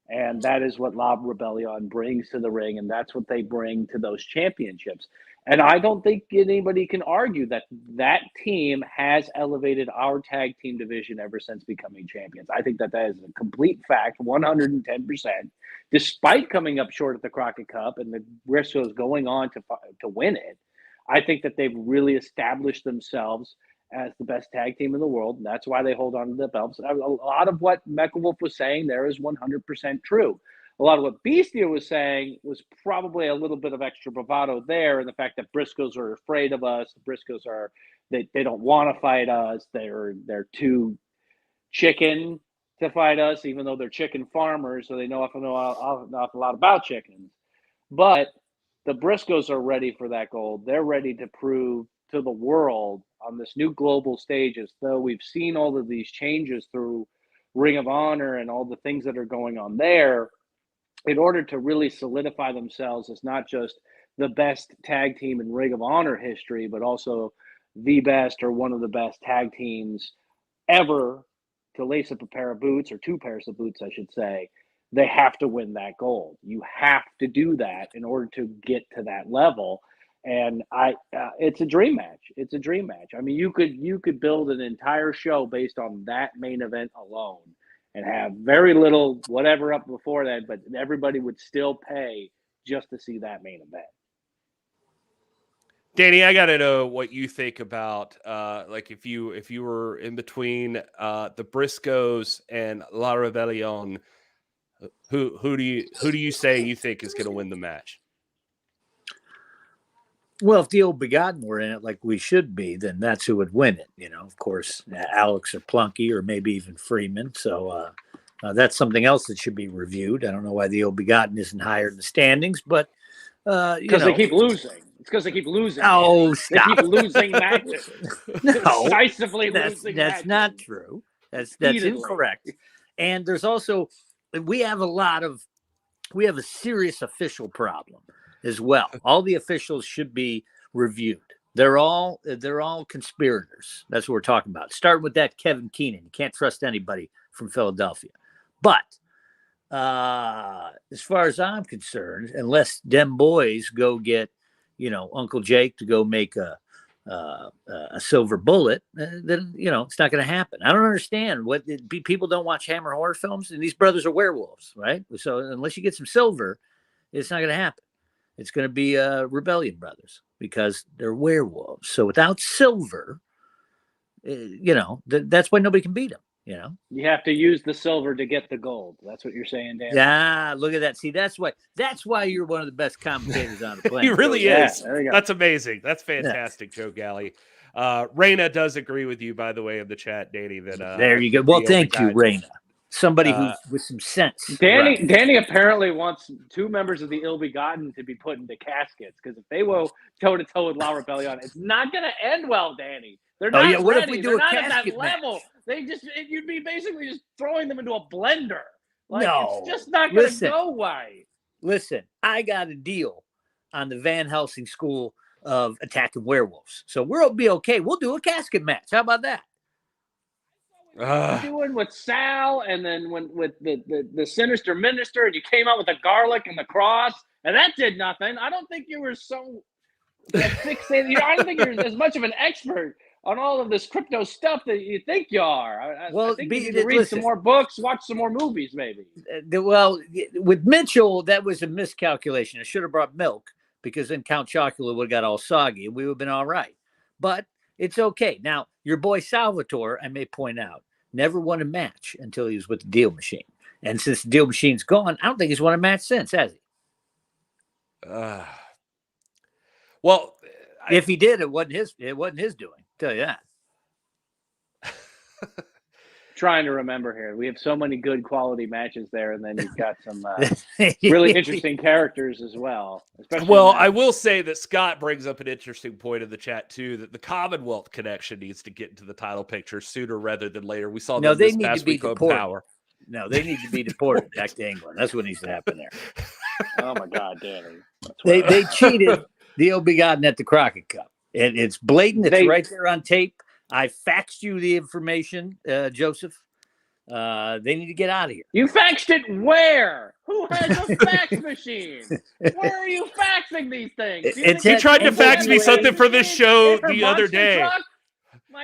And that is what La Rebellion brings to the ring, and that's what they bring to those championships. And I don't think anybody can argue that that team has elevated our tag team division ever since becoming champions. I think that is a complete fact, 110%. Despite coming up short at the Crockett Cup and the Briscoes going on to win it, I think that they've really established themselves as the best tag team in the world, and that's why they hold on to the belts. A lot of what Mecha Wolf was saying there is 100% true. A lot of what Beastia was saying was probably a little bit of extra bravado there, and the fact that Briscoes are afraid of us. The Briscoes they don't want to fight us. They're too chicken to fight us, even though they're chicken farmers, so they know an awful lot about chickens. But the Briscoes are ready for that gold. They're ready to prove to the world on this new global stage, as though we've seen all of these changes through Ring of Honor and all the things that are going on there, in order to really solidify themselves as not just the best tag team in Ring of Honor history, but also the best or one of the best tag teams ever to lace up a pair of boots, or two pairs of boots, I should say. They have to win that gold. You have to do that in order to get to that level. And it's a dream match. It's a dream match. I mean, you could build an entire show based on that main event alone and have very little whatever up before that, but everybody would still pay just to see that main event. Danny, I got to know what you think about like if you were in between the Briscoes and La Rebellion, who do you say you think is going to win the match? Well, if the Ill Begotten were in it like we should be, then that's who would win it. You know, of course, Alex or Plunky or maybe even Freeman. So that's something else that should be reviewed. I don't know why the Ill Begotten isn't higher in the standings, but because they keep losing. It's because they keep losing. Oh, stop! They keep losing matches. No, Decisively losing. That's matches. not true. That's incorrect. And there's also, we have a serious official problem as well. All the officials should be reviewed. They're all conspirators. That's what we're talking about. Starting with that Kevin Keenan. You can't trust anybody from Philadelphia. But as far as I'm concerned, unless them boys go get, Uncle Jake to go make a silver bullet, then it's not going to happen. I don't understand what people don't watch Hammer horror films, and these brothers are werewolves, right? So unless you get some silver, it's not going to happen. It's going to be Rebellion Brothers because they're werewolves. So without silver, that's why nobody can beat them. You have to use the silver to get the gold. That's what you're saying, Dan. Yeah, look at that. See, that's why you're one of the best commentators on the planet. He really is. There you go. That's amazing. That's fantastic, Joe Galley. Raina does agree with you, by the way, in the chat, Danny. That there you go. Well, thank you, Raina. Somebody who's with some sense. Danny apparently wants 2 members of the Ill Begotten to be put into caskets, because if they go toe to toe with La Rebellion, it's not going to end well, Danny. They're not ready. What if we do They're a not at that casket level. match? You'd be basically just throwing them into a blender. No, it's just not going to go right. Listen, I got a deal on the Van Helsing School of Attacking Werewolves, so we'll be okay. We'll do a casket match. How about that? Doing with Sal, and then with the Sinister Minister, and you came out with the garlic and the cross, and that did nothing. I don't think you were so fixated. I don't think you're as much of an expert on all of this crypto stuff that you think you are. I think you need to read some more books, watch some more movies, maybe. Well, with Mitchell, that was a miscalculation. I should have brought milk, because then Count Chocula would have got all soggy, and we would have been all right. But it's okay. Now, your boy Salvatore, I may point out, never won a match until he was with the Deal Machine. And since the Deal Machine's gone, I don't think he's won a match since, has he? Well, if he did, it wasn't his doing. I'll tell you that. Trying to remember here. We have so many good quality matches there, and then you've got some really interesting characters as well. Well, I will say that Scott brings up an interesting point in the chat too, that the Commonwealth connection needs to get into the title picture sooner rather than later. We saw them this past week on Power. No, they need to be deported back to England. That's what needs to happen there. Oh my God, Danny! They cheated the Ill Begotten at the Crockett Cup. It's blatant. It's right there on tape. I faxed you the information, Joseph. They need to get out of here. You faxed it where? Who has a fax machine? Where are you faxing these things? He tried to fax me something for this show the other day.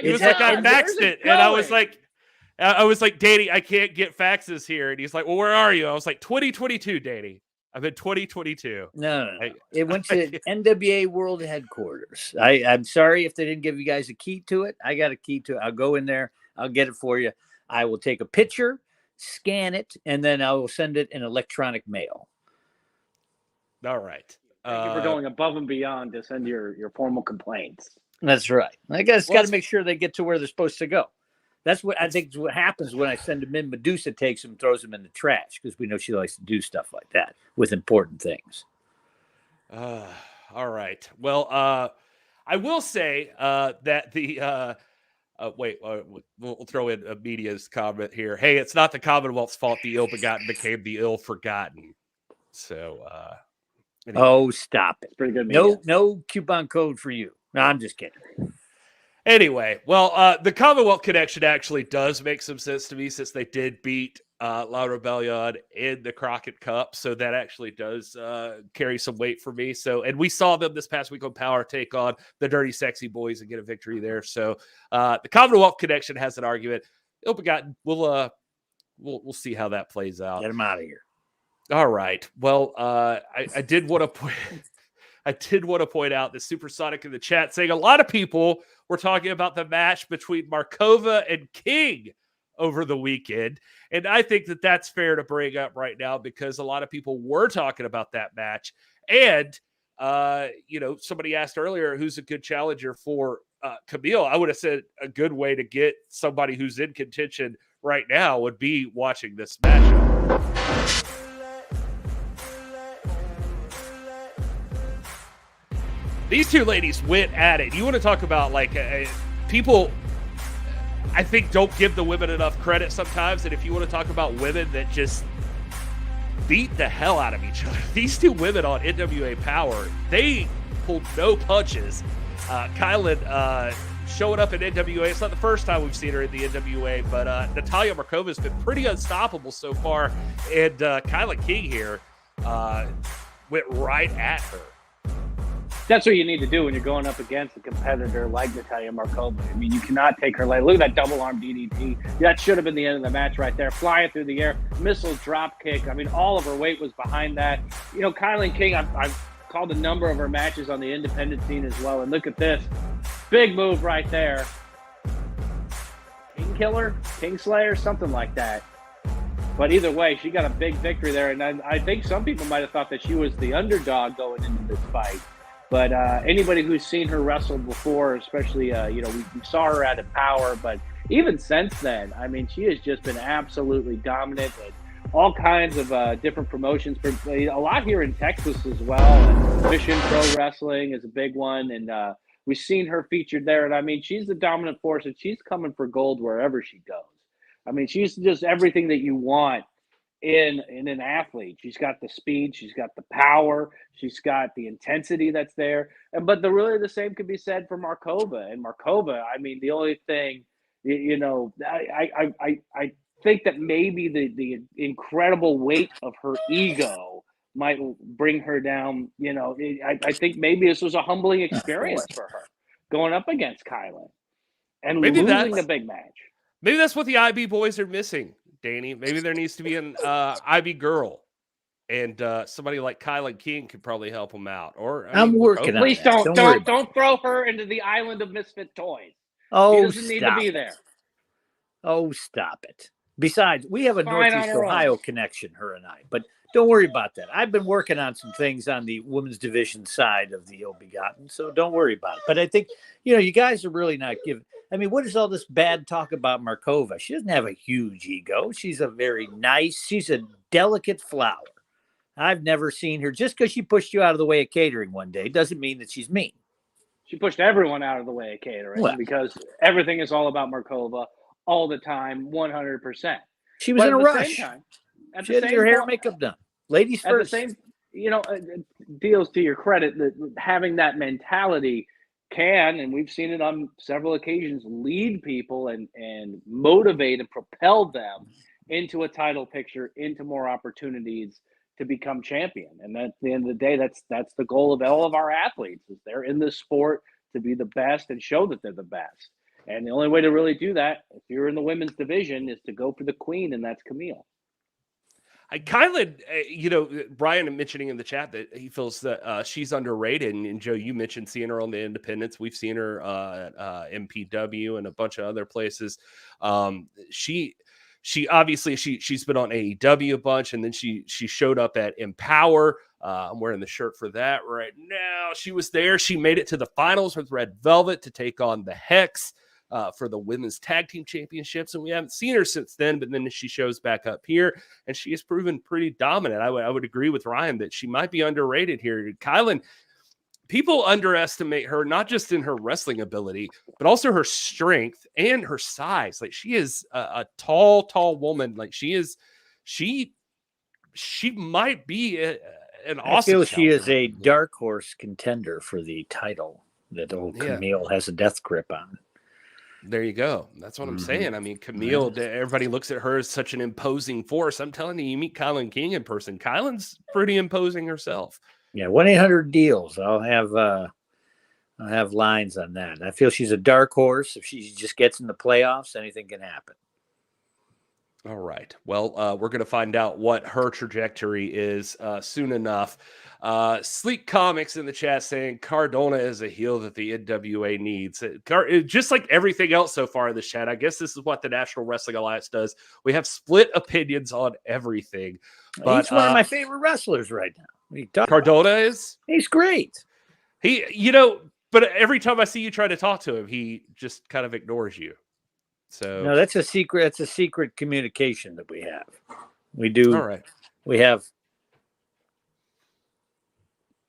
He was like, I faxed it. And I was like, Danny, I can't get faxes here. And he's like, well, where are you? I was like, 2022, Danny. I'm in 2022. No. It went to NWA World Headquarters. I'm sorry if they didn't give you guys a key to it. I got a key to it. I'll go in there. I'll get it for you. I will take a picture, scan it, and then I will send it in electronic mail. All right. Thank you for going above and beyond to send your formal complaints. That's right. I guess got to make sure they get to where they're supposed to go. That's what I think is what happens when I send them in. Medusa takes them and throws them in the trash, because we know she likes to do stuff like that with important things. All right. Well, I will say that the we'll throw in a media's comment here. Hey, it's not the Commonwealth's fault the ill-begotten became the ill-forgotten. So, anyway. Oh, stop it! Pretty good. No coupon code for you. No, I'm just kidding. Anyway, well, the Commonwealth connection actually does make some sense to me, since they did beat La Rebellion in the Crockett Cup. So that actually does carry some weight for me. So, and we saw them this past week on Power take on the Dirty Sexy Boys and get a victory there. So the Commonwealth connection has an argument. Ill-begotten, we'll see how that plays out. Get them out of here. All right. Well, I did want to point out that Supersonic in the chat saying a lot of people were talking about the match between Markova and King over the weekend. And I think that that's fair to bring up right now, because a lot of people were talking about that match. And, somebody asked earlier, who's a good challenger for Camille? I would have said a good way to get somebody who's in contention right now would be watching this matchup. These two ladies went at it. You want to talk about people? I think don't give the women enough credit sometimes. And if you want to talk about women that just beat the hell out of each other, these two women on NWA Power, they pulled no punches. Kylan showing up in NWA. It's not the first time we've seen her in the NWA, but Natalia Markova has been pretty unstoppable so far. And Kylan King here went right at her. That's what you need to do when you're going up against a competitor like Natalia Markova. I mean, you cannot take her light. Look at that double arm DDT. That should have been the end of the match right there. Flying through the air, missile drop kick. I mean, all of her weight was behind that. You know, Kylan King, I've called a number of her matches on the independent scene as well. And look at this. Big move right there. King Killer, King Slayer, something like that. But either way, she got a big victory there. And I think some people might have thought that she was the underdog going into this fight. But anybody who's seen her wrestle before, especially, we saw her at Empower, but even since then, I mean, she has just been absolutely dominant at all kinds of different promotions, a lot here in Texas as well. And Mission Pro Wrestling is a big one, and we've seen her featured there. And I mean, she's the dominant force, and she's coming for gold wherever she goes. I mean, she's just everything that you want in an athlete. She's got the speed, she's got the power, she's got the intensity that's there. But really the same could be said for Markova. And Markova, I mean, the only thing, I think that maybe the incredible weight of her ego might bring her down. I think maybe this was a humbling experience for her going up against Kylan and maybe losing the big match. Maybe that's what the IB boys are missing, Danny. Maybe there needs to be an IB girl, and somebody like Kylan King could probably help them out. Or I'm working on Please that. don't throw her into the island of misfit toys. Oh, she doesn't need to be there. Oh, stop it. Besides, we have a Northeast Ohio connection, her and I. But don't worry about that. I've been working on some things on the women's division side of the ill-begotten, so don't worry about it. But I think, you guys are really not giving. I mean, what is all this bad talk about Markova? She doesn't have a huge ego. She's she's a delicate flower. I've never seen her. Just because she pushed you out of the way of catering one day doesn't mean that she's mean. She pushed everyone out of the way of catering because everything is all about Markova all the time, 100%. She was in a rush. She had her hair and makeup done. Ladies first. At the same, Dealz, to your credit, that having that mentality can, and we've seen it on several occasions, lead people and motivate and propel them into a title picture, into more opportunities to become champion. And at the end of the day, that's the goal of all of our athletes, is they're in this sport to be the best and show that they're the best. And the only way to really do that, if you're in the women's division, is to go for the queen, and that's Camille. Kylan, Brian mentioning in the chat that he feels that she's underrated. And Joe, you mentioned seeing her on the independents. We've seen her at MPW and a bunch of other places. She obviously she's been on AEW a bunch, and then she showed up at Empower. I'm wearing the shirt for that right now. She was there. She made it to the finals with Red Velvet to take on the Hex for the women's tag team championships, and we haven't seen her since then. But then she shows back up here, and she has proven pretty dominant. I would agree with Ryan that she might be underrated here. Kylan, people underestimate her not just in her wrestling ability, but also her strength and her size. Like, she is a tall woman. Like, she might be an awesome. I feel she is a dark horse contender for the title that old Camille has a death grip on. There you go. That's what I'm saying. I mean, Camille, everybody looks at her as such an imposing force. I'm telling you, you meet Kylan King in person, Kylan's pretty imposing herself. Yeah, 1-800-DEALZ. I'll have lines on that. I feel she's a dark horse. If she just gets in the playoffs, anything can happen. All right. Well, we're going to find out what her trajectory is soon enough. Sleek Comics in the chat saying Cardona is a heel that the NWA needs. Just like everything else so far in this chat, I guess this is what the National Wrestling Alliance does. We have split opinions on everything. But he's one of my favorite wrestlers right now. Cardona is? He's great. But every time I see you try to talk to him, he just kind of ignores you. So no, that's a secret. That's a secret communication that we have. We do. All right. We have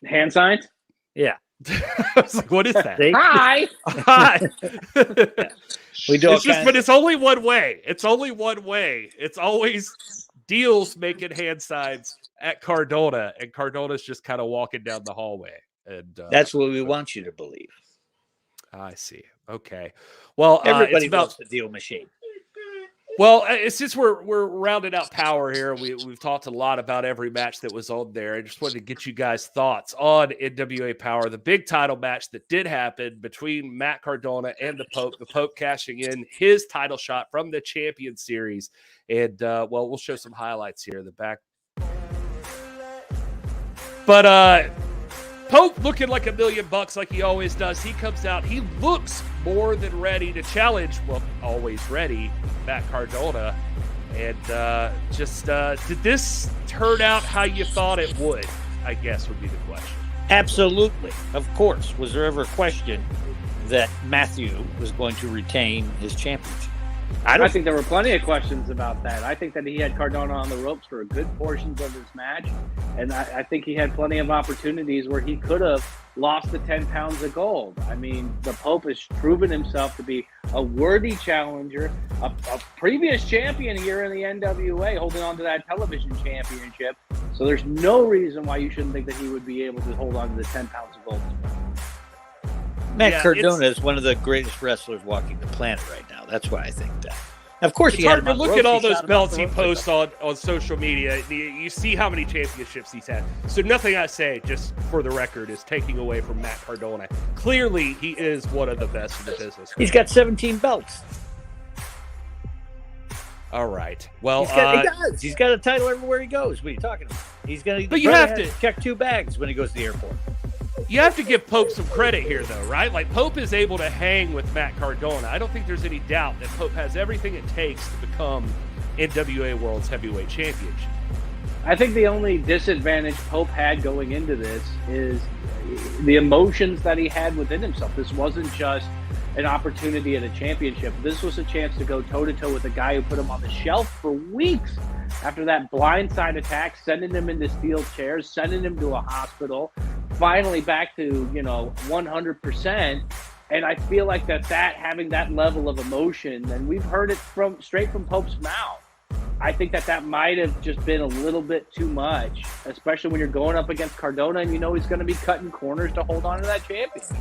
hand signs. Yeah. I was like, what is that? Hi. Hi. We do all It's just, kinds but it's only one way. It's only one way. It's always Dealz making hand signs at Cardona, and Cardona's just kind of walking down the hallway. And That's what we want you to believe. I see. Okay. Well, Everybody it's about wants the deal machine. Well, since we're rounding out Power here, we've talked a lot about every match that was on there. I just wanted to get you guys' thoughts on NWA Power, the big title match that did happen between Matt Cardona and the Pope cashing in his title shot from the Champion Series. And, well, we'll show some highlights here in the back. But Pope looking like $1 million like he always does. He comes out. He looks more than ready to challenge. Well, always ready, Matt Cardona. And did this turn out how you thought it would? I guess would be the question. Absolutely. Of course. Was there ever a question that Matthew was going to retain his championship? I think there were plenty of questions about that. I think that he had Cardona on the ropes for a good portions of his match. And I think he had plenty of opportunities where he could have lost the 10 pounds of gold. I mean, the Pope has proven himself to be a worthy challenger, a previous champion here in the NWA, holding on to that television championship. So there's no reason why you shouldn't think that he would be able to hold on to the 10 pounds of gold. Matt Cardona is one of the greatest wrestlers walking the planet right now. That's why I think that. Of course, it's hard to look at all those belts he posts on social media. You see how many championships he's had. So nothing I say, just for the record, is taking away from Matt Cardona. Clearly, he is one of the best in the business. He's got 17 belts. All right. Well, he's got a title everywhere he goes. What are you talking about? He's going to. But you have to check 2 bags when he goes to the airport. You have to give Pope some credit here, though, right? Like, Pope is able to hang with Matt Cardona. I don't think there's any doubt that Pope has everything it takes to become NWA World's Heavyweight Champion. I think the only disadvantage Pope had going into this is the emotions that he had within himself. This wasn't just an opportunity at a championship. This was a chance to go toe-to-toe with a guy who put him on the shelf for weeks after that blindside attack, sending him into steel chairs, sending him to a hospital, finally back to, 100%. And I feel like that having that level of emotion, and we've heard it straight from Pope's mouth, I think that might have just been a little bit too much, especially when you're going up against Cardona and he's going to be cutting corners to hold on to that championship.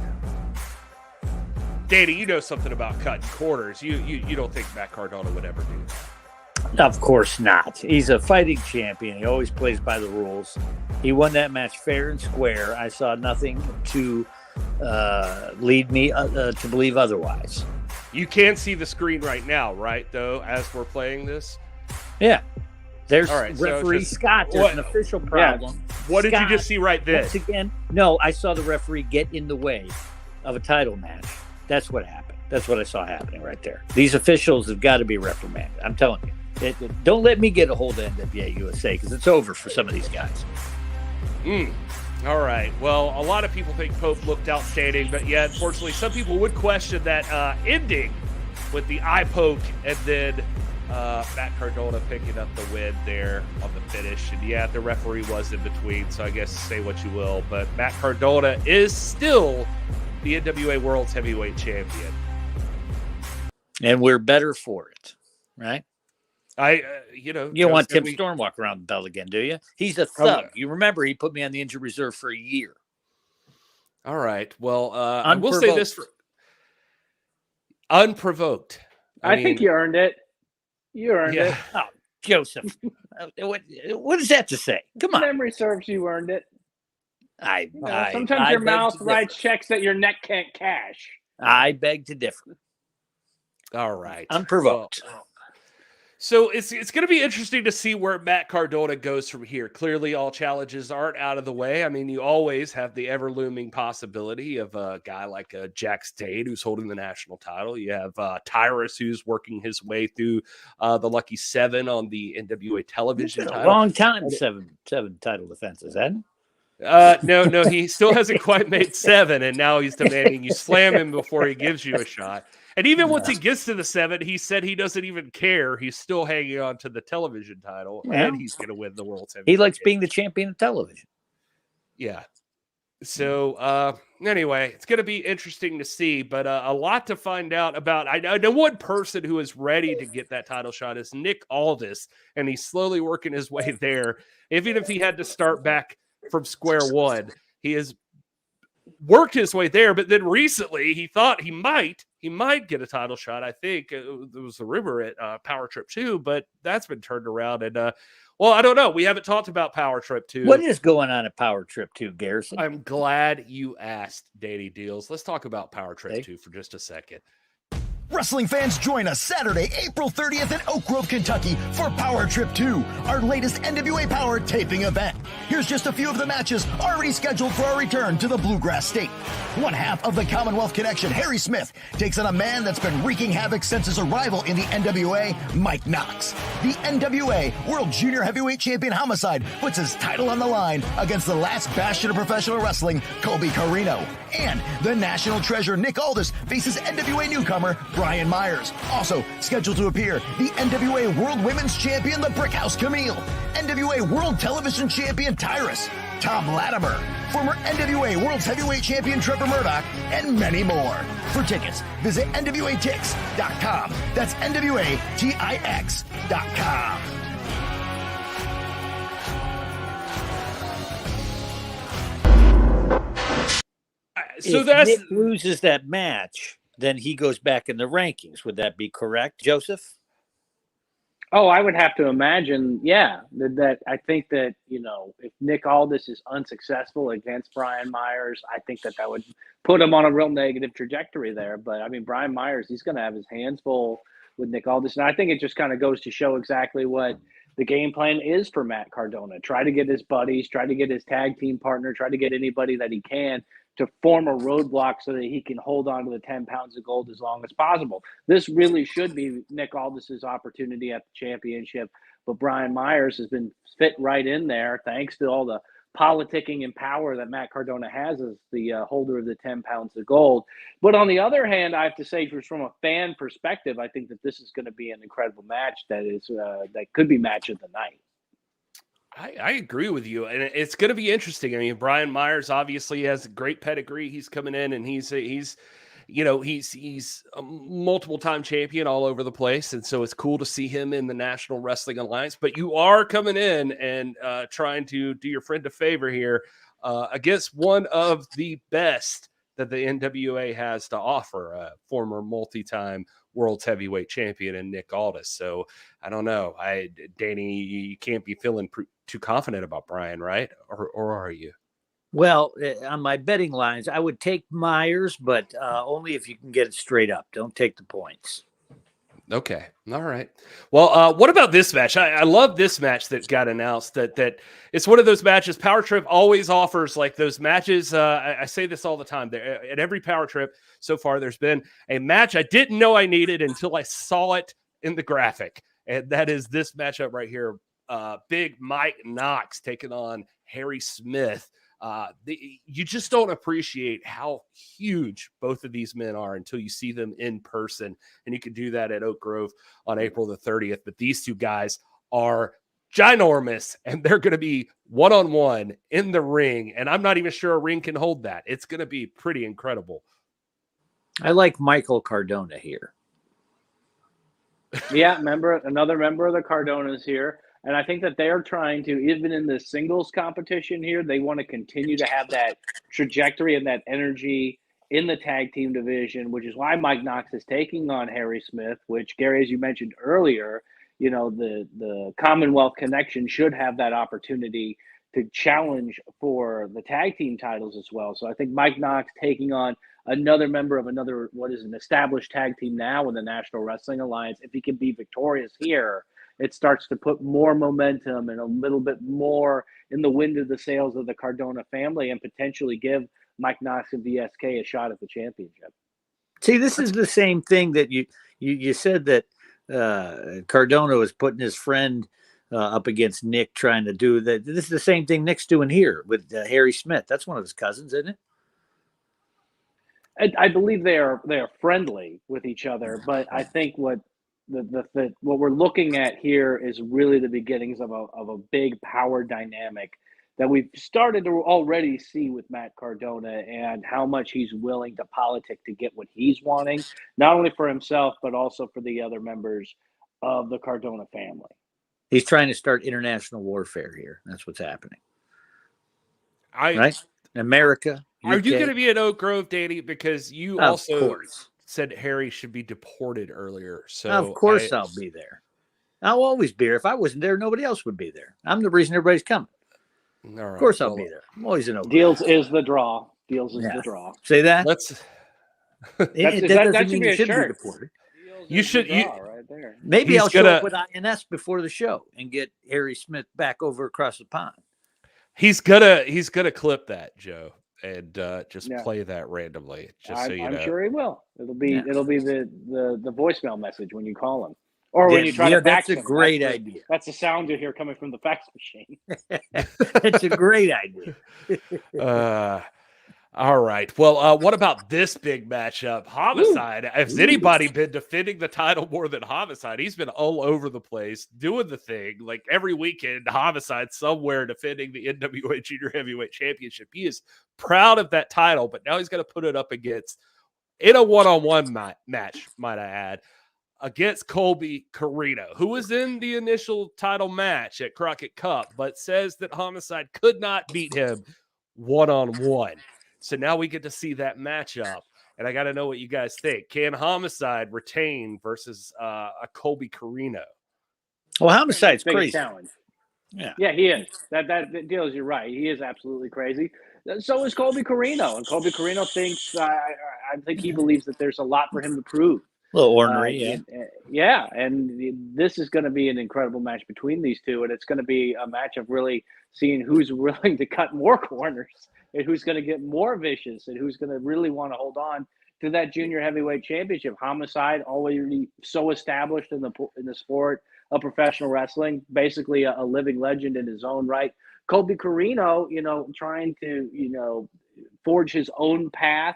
Danny, you know something about cutting corners. You don't think Matt Cardona would ever do that? Of course not. He's a fighting champion. He always plays by the rules. He won that match fair and square. I saw nothing to lead me to believe otherwise. You can see the screen right now, right, though, as we're playing this? Yeah. There's right, referee Scott. There's an official problem. Yeah. What did you just see right then? Once again, no, I saw the referee get in the way of a title match. That's what happened. That's what I saw happening right there. These officials have got to be reprimanded. I'm telling you. Don't let me get a hold of NWA USA because it's over for some of these guys. All right. Well, a lot of people think Pope looked outstanding, but yeah, unfortunately, some people would question that ending with the eye poke and then Matt Cardona picking up the win there on the finish. And yeah, the referee was in between, so I guess say what you will. But Matt Cardona is still the NWA World's Heavyweight Champion. And we're better for it, right? You don't want Tim Storm walk around the belt again, do you? He's a thug. You remember he put me on the injured reserve for a year. All right. Well, I will say this: unprovoked. I think you earned it. You earned it. Oh, Joseph. What is that to say? Come on. Memory serves you earned it. Sometimes your mouth writes checks that your neck can't cash. I beg to differ. All right. Unprovoked. So it's going to be interesting to see where Matt Cardona goes from here. Clearly, all challenges aren't out of the way. I mean, you always have the ever-looming possibility of a guy like Jack Stade, who's holding the national title. You have Tyrus, who's working his way through the Lucky 7 on the NWA television title. A long time, seven title defenses, hasn't it? No, he still hasn't quite made 7, and now he's demanding you slam him before he gives you a shot. And even once he gets to the 7, he said he doesn't even care. He's still hanging on to the television title, and he's going to win the World Series. He likes being the champion of television. Yeah. So anyway, it's going to be interesting to see, but a lot to find out about. I know one person who is ready to get that title shot is Nick Aldis, and he's slowly working his way there. Even if he had to start back from square one, he has worked his way there. But then recently, he thought he might get a title shot. I think there was a rumor at Powerrrtrip 2, but that's been turned around. And well, I don't know. We haven't talked about Powerrrtrip 2. What is going on at Powerrrtrip 2, Garrison? I'm glad you asked, Danny Dealz. Let's talk about Powerrrtrip 2 for just a second. Wrestling fans, join us Saturday, April 30th in Oak Grove, Kentucky for Powerrrtrip 2, our latest NWA Power taping event. Here's just a few of the matches already scheduled for our return to the Bluegrass State. One half of the Commonwealth Connection, Harry Smith, takes on a man that's been wreaking havoc since his arrival in the NWA, Mike Knox. The NWA World Junior Heavyweight Champion Homicide puts his title on the line against the last bastion of professional wrestling, Colby Carino. And the National Treasure, Nick Aldis, faces NWA newcomer, Brian Myers. Also scheduled to appear, the NWA World Women's Champion, the Brickhouse Camille. NWA World Television Champion, Tyrus. Tom Latimer. Former NWA World Heavyweight Champion, Trevor Murdoch. And many more. For tickets, visit NWATix.com. That's NWATIX.com. So if that's Nick loses that match, then he goes back in the rankings. Would that be correct, Joseph? Oh, I would have to imagine, yeah, that I think that, you know, if Nick Aldis is unsuccessful against Brian Myers, I think that would put him on a real negative trajectory there. But, I mean, Brian Myers, he's going to have his hands full with Nick Aldis. And I think it just kind of goes to show exactly what the game plan is for Matt Cardona. Try to get his buddies, try to get his tag team partner, try to get anybody that he can to form a roadblock so that he can hold on to the 10 pounds of gold as long as possible. This really should be Nick Aldis's opportunity at the championship, but Brian Myers has been fit right in there thanks to all the politicking and power that Matt Cardona has as the holder of the 10 pounds of gold. But on the other hand, I have to say, from a fan perspective, I think that this is going to be an incredible match that is that could be match of the night. I agree with you, and it's going to be interesting. I mean, Brian Myers obviously has a great pedigree. He's coming in, and he's a multiple-time champion all over the place, and so it's cool to see him in the National Wrestling Alliance. But you are coming in and trying to do your friend a favor here against one of the best that the NWA has to offer, a former multi-time world's heavyweight champion and Nick Aldis. So I don't know. Danny, you can't be feeling too confident about Brian, right? Or are you? Well, on my betting lines, I would take Myers, but only if you can get it straight up. Don't take the points. Okay. All right. Well, what about this match? I love this match that got announced. That it's one of those matches. Powerrrtrip always offers like those matches. I say this all the time. At every Powerrrtrip so far, there's been a match I didn't know I needed until I saw it in the graphic, and that is this matchup right here. Big Mike Knox taking on Harry Smith. You just don't appreciate how huge both of these men are until you see them in person, and you can do that at Oak Grove on April the 30th. But these two guys are ginormous, and they're going to be one-on-one in the ring, and I'm not even sure a ring can hold that. It's going to be pretty incredible. I like Michael Cardona here. Yeah, another member of the Cardonas here. And I think that they're trying to, even in the singles competition here, they want to continue to have that trajectory and that energy in the tag team division, which is why Mike Knox is taking on Harry Smith, which, Gary, as you mentioned earlier, you know, the Commonwealth Connection should have that opportunity to challenge for the tag team titles as well. So I think Mike Knox taking on another member of what is an established tag team now in the National Wrestling Alliance, if he can be victorious here, it starts to put more momentum and a little bit more in the wind of the sails of the Cardona family and potentially give Mike Knox and VSK a shot at the championship. See, this is the same thing that you said that Cardona was putting his friend up against Nick trying to do that. This is the same thing Nick's doing here with Harry Smith. That's one of his cousins, isn't it? I believe they are friendly with each other, but I think what we're looking at here is really the beginnings of a big power dynamic that we've started to already see with Matt Cardona and how much he's willing to politic to get what he's wanting, not only for himself, but also for the other members of the Cardona family. He's trying to start international warfare here. That's what's happening. Right? America. Are you UK. going to be at Oak Grove, Danny? Because you Of also course. said Harry should be deported earlier. So Of course I'll be there. I'll always be there. If I wasn't there, nobody else would be there. I'm the reason everybody's coming. All right. Of course I'll be there. I'm always in Oak Grove. Dealz is the draw. Dealz is the draw. Say that? Let's. That should doesn't be mean a you should be shirt. deported. You should. Right there. Maybe He's I'll show gonna- up with INS before the show and get Harry Smith back over across the pond. He's gonna clip that, Joe, and just Yeah. play that randomly, just so you I'm know. sure he will. It'll be the voicemail message when you call him, or when you try to fax that's a him. great idea. That's the sound you hear coming from the fax machine. That's a great idea. All right. Well, what about this big matchup? Homicide. Has anybody been defending the title more than Homicide? He's been all over the place doing the thing. Like every weekend, Homicide somewhere defending the NWA Junior Heavyweight Championship. He is proud of that title, but now he's going to put it up against, in a one-on-one match, might I add, against Colby Corino, who was in the initial title match at Crockett Cup, but says that Homicide could not beat him one-on-one. So now we get to see that matchup, and I got to know what you guys think. Can Homicide retain versus a Colby Corino? Well, Homicide's Big crazy. challenge. Yeah, he is. That Dealz, you're right. He is absolutely crazy. So is Colby Corino, and Colby Corino thinks. I think he believes that there's a lot for him to prove. A little ornery, and this is going to be an incredible match between these two, and it's going to be a match of really seeing who's willing to cut more corners and who's going to get more vicious and who's going to really want to hold on to that junior heavyweight championship. Homicide already so established in the sport of professional wrestling, basically a living legend in his own right. Colby Corino, trying to, forge his own path,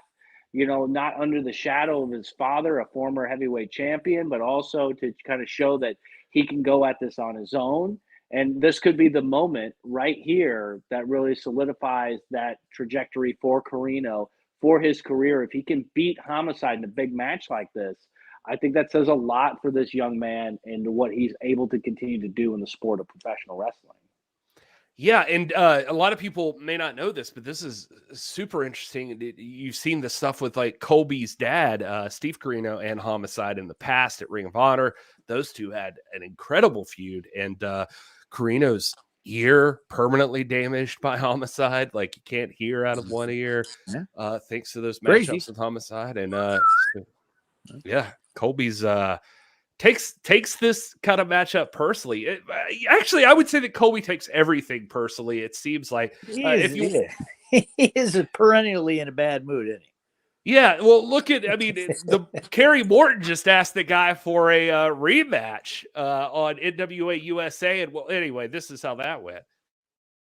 not under the shadow of his father, a former heavyweight champion, but also to kind of show that he can go at this on his own. And this could be the moment right here that really solidifies that trajectory for Corino, for his career. If he can beat Homicide in a big match like this, I think that says a lot for this young man and what he's able to continue to do in the sport of professional wrestling. Yeah, and a lot of people may not know this, but this is super interesting. You've seen the stuff with like Colby's dad, Steve Corino, and Homicide in the past at Ring of Honor. Those two had an incredible feud, and Corino's ear permanently damaged by Homicide. Like you can't hear out of one ear, thanks to those matchups with Homicide. And Colby's takes this kind of matchup personally. Actually, I would say that Colby takes everything personally. It seems like he is perennially in a bad mood, isn't he? Yeah, well, the Kerry Morton just asked the guy for a rematch on NWA USA, and well, anyway, this is how that went.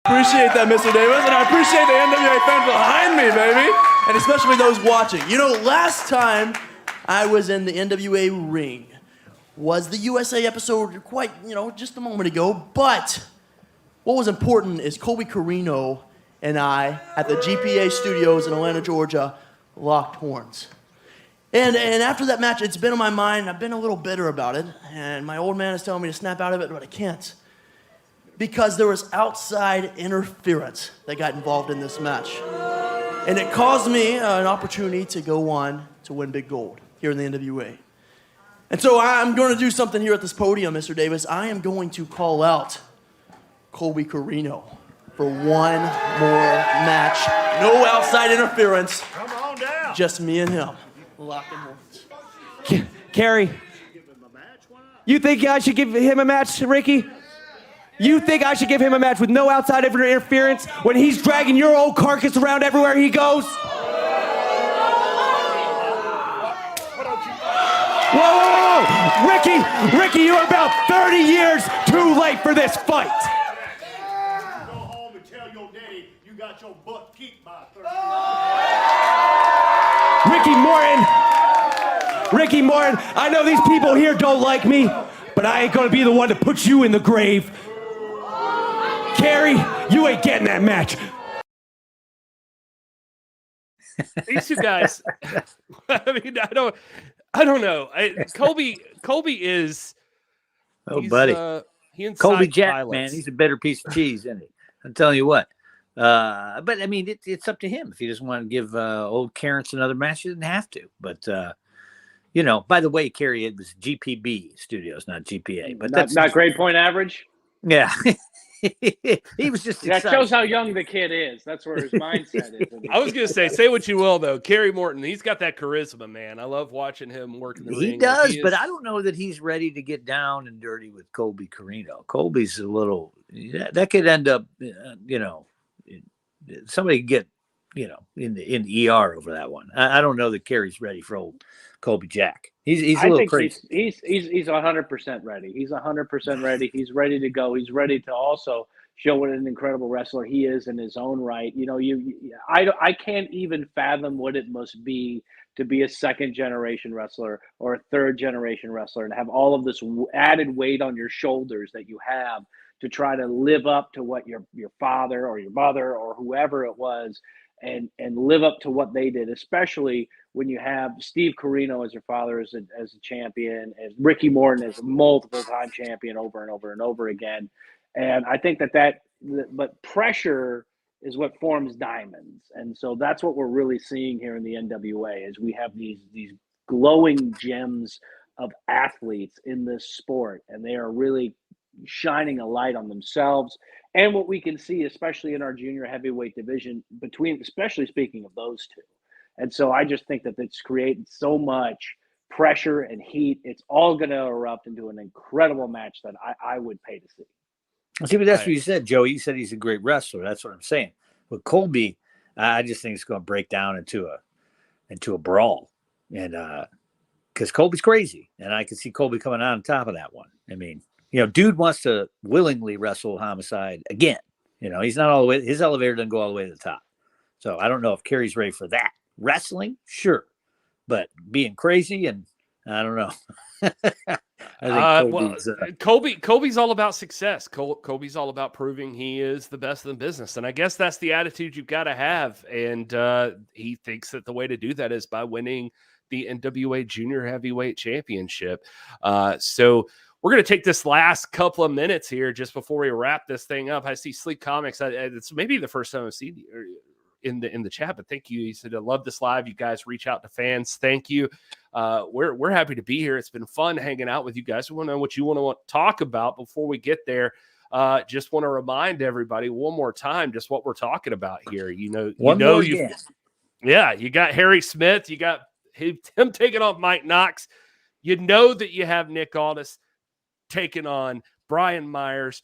Appreciate that, Mr. Davis, and I appreciate the NWA fans behind me, baby, and especially those watching. Last time I was in the NWA ring was the USA episode quite, just a moment ago, but what was important is Colby Corino and I at the GPA studios in Atlanta, Georgia, locked horns. And after that match, it's been on my mind. I've been a little bitter about it, and my old man is telling me to snap out of it, but I can't. Because there was outside interference that got involved in this match. And it caused me an opportunity to go on to win big gold here in the NWA. And so I'm going to do something here at this podium, Mr. Davis. I am going to call out Colby Corino for one more match. No outside interference. Come on down. Just me and him. Locked in horns. Kerry, you think I should give him a match, Ricky? You think I should give him a match with no outside interference when he's dragging your old carcass around everywhere he goes? Whoa! Ricky, you're about 30 years too late for this fight. Go home and tell your daddy you got your butt kicked by 30 Ricky Morton, I know these people here don't like me, but I ain't gonna be the one to put you in the grave. Kerry, you ain't getting that match. These two guys, I mean, I don't know. Colby is. Buddy. He incites Colby Jack, violence. man, he's a better piece of cheese, isn't he? I'm telling you what. But I mean, it's up to him. If he doesn't want to give old Carrance another match, he doesn't have to. But you know, by the way, Kerry, it was GPB Studios, not GPA. But that's not grade point average. Yeah. He was just that excited. shows how young the kid is. That's where his mindset is. I was gonna say what you will though. Kerry Morton, he's got that charisma, man. I love watching him work in the ring. He does, but I don't know that he's ready to get down and dirty with Colby Carino. Colby's a little that could end up, you know, somebody could get, you know, in the ER over that one. I don't know that Kerry's ready for old Colby Jack. He's a little crazy. He's 100% ready. He's 100% ready. He's ready to go. He's ready to also show what an incredible wrestler he is in his own right. You know, I can't even fathom what it must be to be a second generation wrestler or a third generation wrestler and have all of this added weight on your shoulders that you have to try to live up to what your father or your mother or whoever it was and live up to what they did, especially when you have Steve Corino as your father as a champion, and Ricky Morton as a multiple-time champion over and over and over again. And I think but pressure is what forms diamonds. And so that's what we're really seeing here in the NWA is we have these glowing gems of athletes in this sport, and they are really shining a light on themselves and what we can see, especially in our junior heavyweight division especially speaking of those two. And so I just think that it's created so much pressure and heat. It's all going to erupt into an incredible match that I would pay to see. See, but that's what you said, Joey. You said he's a great wrestler. That's what I'm saying. But Colby, I just think it's going to break down into a brawl, and because Colby's crazy, and I can see Colby coming out on top of that one. I mean, you know, dude wants to willingly wrestle Homicide again. You know, he's not all the way. His elevator doesn't go all the way to the top. So I don't know if Kerry's ready for that. Wrestling, sure, but being crazy, and I don't know. I think Colby's all about success. Colby's all about proving he is the best in the business, and I guess that's the attitude you've got to have. And he thinks that the way to do that is by winning the NWA Junior Heavyweight Championship. So we're going to take this last couple of minutes here just before we wrap this thing up. I see Sleep Comics. It's maybe the first time I've seen you in the chat, but thank you. He said, I love this live. You guys reach out to fans. Thank you. We're happy to be here. It's been fun hanging out with you guys. We want to know what you want to talk about before we get there. Just want to remind everybody one more time just what we're talking about here. You got Harry Smith, you got him taking on Mike Knox. You know that you have Nick Aldis taking on Brian Myers.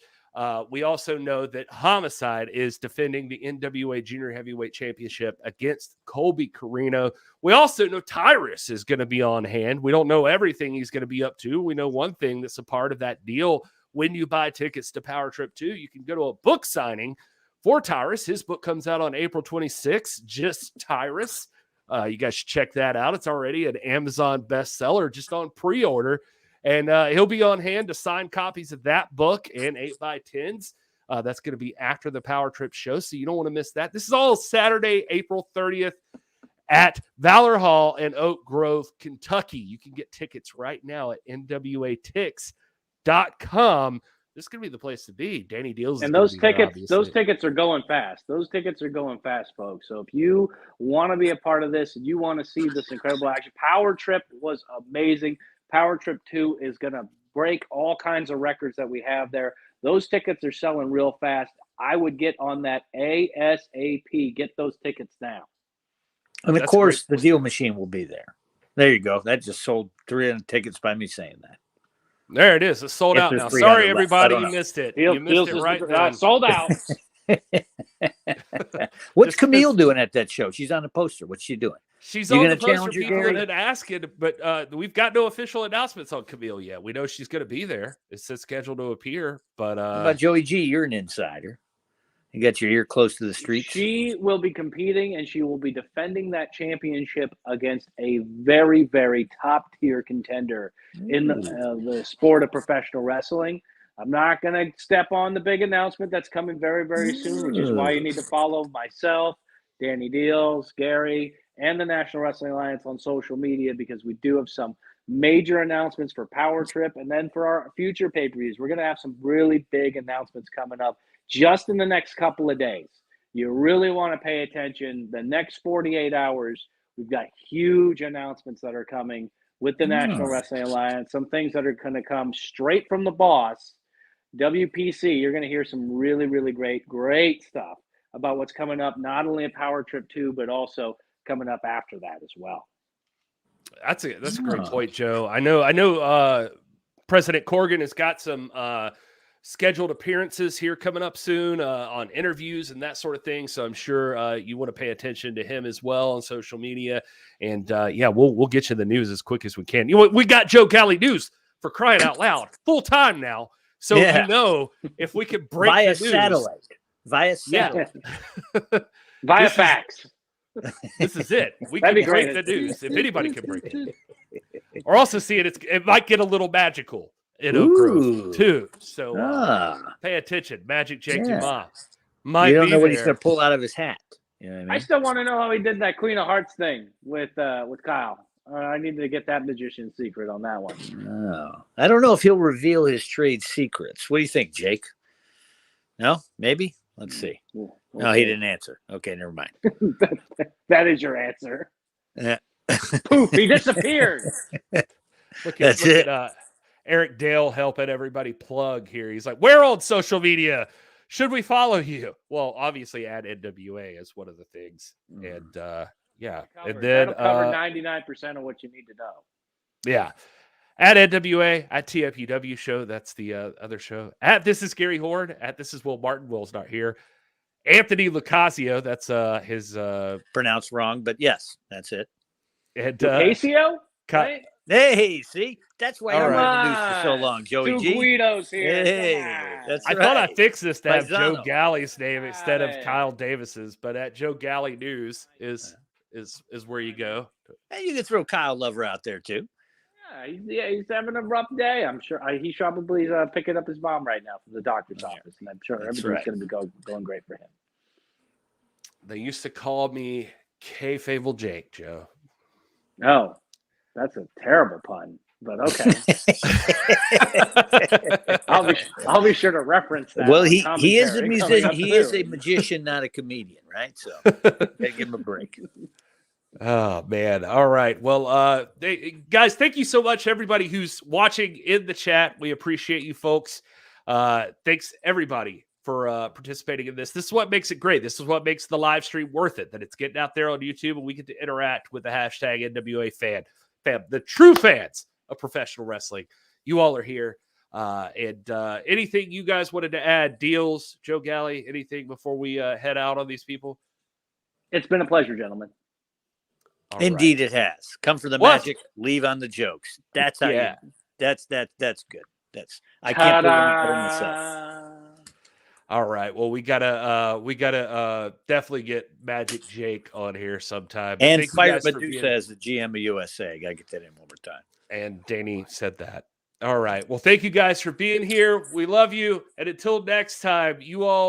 We also know that Homicide is defending the NWA Junior Heavyweight Championship against Colby Carino. We also know Tyrus is going to be on hand. We don't know everything he's going to be up to. We know one thing that's a part of that deal. When you buy tickets to Powerrrtrip 2, you can go to a book signing for Tyrus. His book comes out on April 26th, Just Tyrus. You guys should check that out. It's already an Amazon bestseller, just on pre-order. And he'll be on hand to sign copies of that book and 8x10s. That's going to be after the Powerrrtrip show, so you don't want to miss that. This is all Saturday, April 30th at Valor Hall in Oak Grove, Kentucky. You can get tickets right now at nwatix.com. This is going to be the place to be. Danny Dealz. And those tickets are going fast. Those tickets are going fast, folks. So if you want to be a part of this and you want to see this incredible action, Powerrrtrip was amazing. Powerrrtrip 2 is going to break all kinds of records that we have there. Those tickets are selling real fast. I would get on that ASAP. Get those tickets now. And of course, the deal machine will be there. There you go. That just sold 300 tickets by me saying that. There it is. It's sold out now. Sorry, everybody, you missed it. You missed it right now. Sold out. What's Camille doing at that show? She's on the poster. What's she doing? She's on the poster. People had asked it, but we've got no official announcements on Camille yet. We know she's going to be there. It's scheduled to appear. But what about Joey G? You're an insider. You got your ear close to the streets. She will be competing, and she will be defending that championship against a very, very top-tier contender in the sport of professional wrestling. I'm not going to step on the big announcement that's coming very, very soon, which is why you need to follow myself, Danny Dealz, Gary, and the National Wrestling Alliance on social media, because we do have some major announcements for Powerrrtrip, and then for our future pay-per-views. We're going to have some really big announcements coming up just in the next couple of days. You really want to pay attention. The next 48 hours, we've got huge announcements that are coming with the National Wrestling Alliance, some things that are going to come straight from the boss, WPC. You're going to hear some really, really great stuff about what's coming up, not only at Powerrrtrip 2, but also coming up after that as well. That's a great point, Joe. I know President Corgan has got some scheduled appearances here coming up soon on interviews and that sort of thing. So I'm sure you want to pay attention to him as well on social media. And we'll get you the news as quick as we can. We got Joe Galli news, for crying out loud, full time now. So if we could break via the news, satellite, via fax. This is it. We can break the news if anybody can break it. Or also see it might get a little magical in Oak Grove too. So pay attention. Magic Jake Dumas might. You don't be know what there. he's going to pull out of his hat. You know what I mean? I still want to know how he did that Queen of Hearts thing with Kyle. I need to get that magician's secret on that one. Oh, I don't know if he'll reveal his trade secrets. What do you think, Jake? No, maybe. Let's see. No, he didn't answer. Okay, never mind. That is your answer. Yeah. Poof, he disappeared. Look at Eric Dale helping everybody plug here. He's like, where on social media should we follow you? Well, obviously at NWA is one of the things. And and then that'll cover 99% of what you need to know. Yeah. At NWA, at TFUW show, that's the other show. At This Is Gary Horne, at This Is Wil Martin. Will's not here. Anthony Lucasio, that's his pronounced wrong, but yes, that's it. And Lucasio? Right? Hey, see, that's why I'm right. introduced for so long, Joey Two G. Guidos here. Hey, that's I right. thought I fixed this to have Joe Paisano. Galli's name instead of Kyle Davis's, but at Joe Galli News is where you go. And you can throw Kyle Lover out there too. He's having a rough day. I'm sure he's probably picking up his mom right now from the doctor's office, and I'm sure everything's going to be going great for him. They used to call me K-Fable Jake, Joe. Oh, that's a terrible pun, but okay. I'll be sure to reference that. Well, he is a musician. He is a magician, not a comedian, right? So gotta give him a break. Oh man. All right. Well, guys, thank you so much, everybody who's watching in the chat. We appreciate you folks. Thanks everybody for participating in this. This is what makes it great. This is what makes the live stream worth it, that it's getting out there on YouTube and we get to interact with the hashtag NWA fam, the true fans of professional wrestling. You all are here. And anything you guys wanted to add, Dealz, Joe Galli, anything before we head out on these people? It's been a pleasure, gentlemen. All Indeed, right. it has. Come for the What? magic, leave on the jokes. That's how. Yeah. That's good. That's I can't put it myself. All right. Well, we gotta definitely get Magic Jake on here sometime. And Thank you Fire guys for Medusa being- as the GM of USA. Gotta get that in one more time. And Danny said that. All right. Well, thank you guys for being here. We love you. And until next time, you all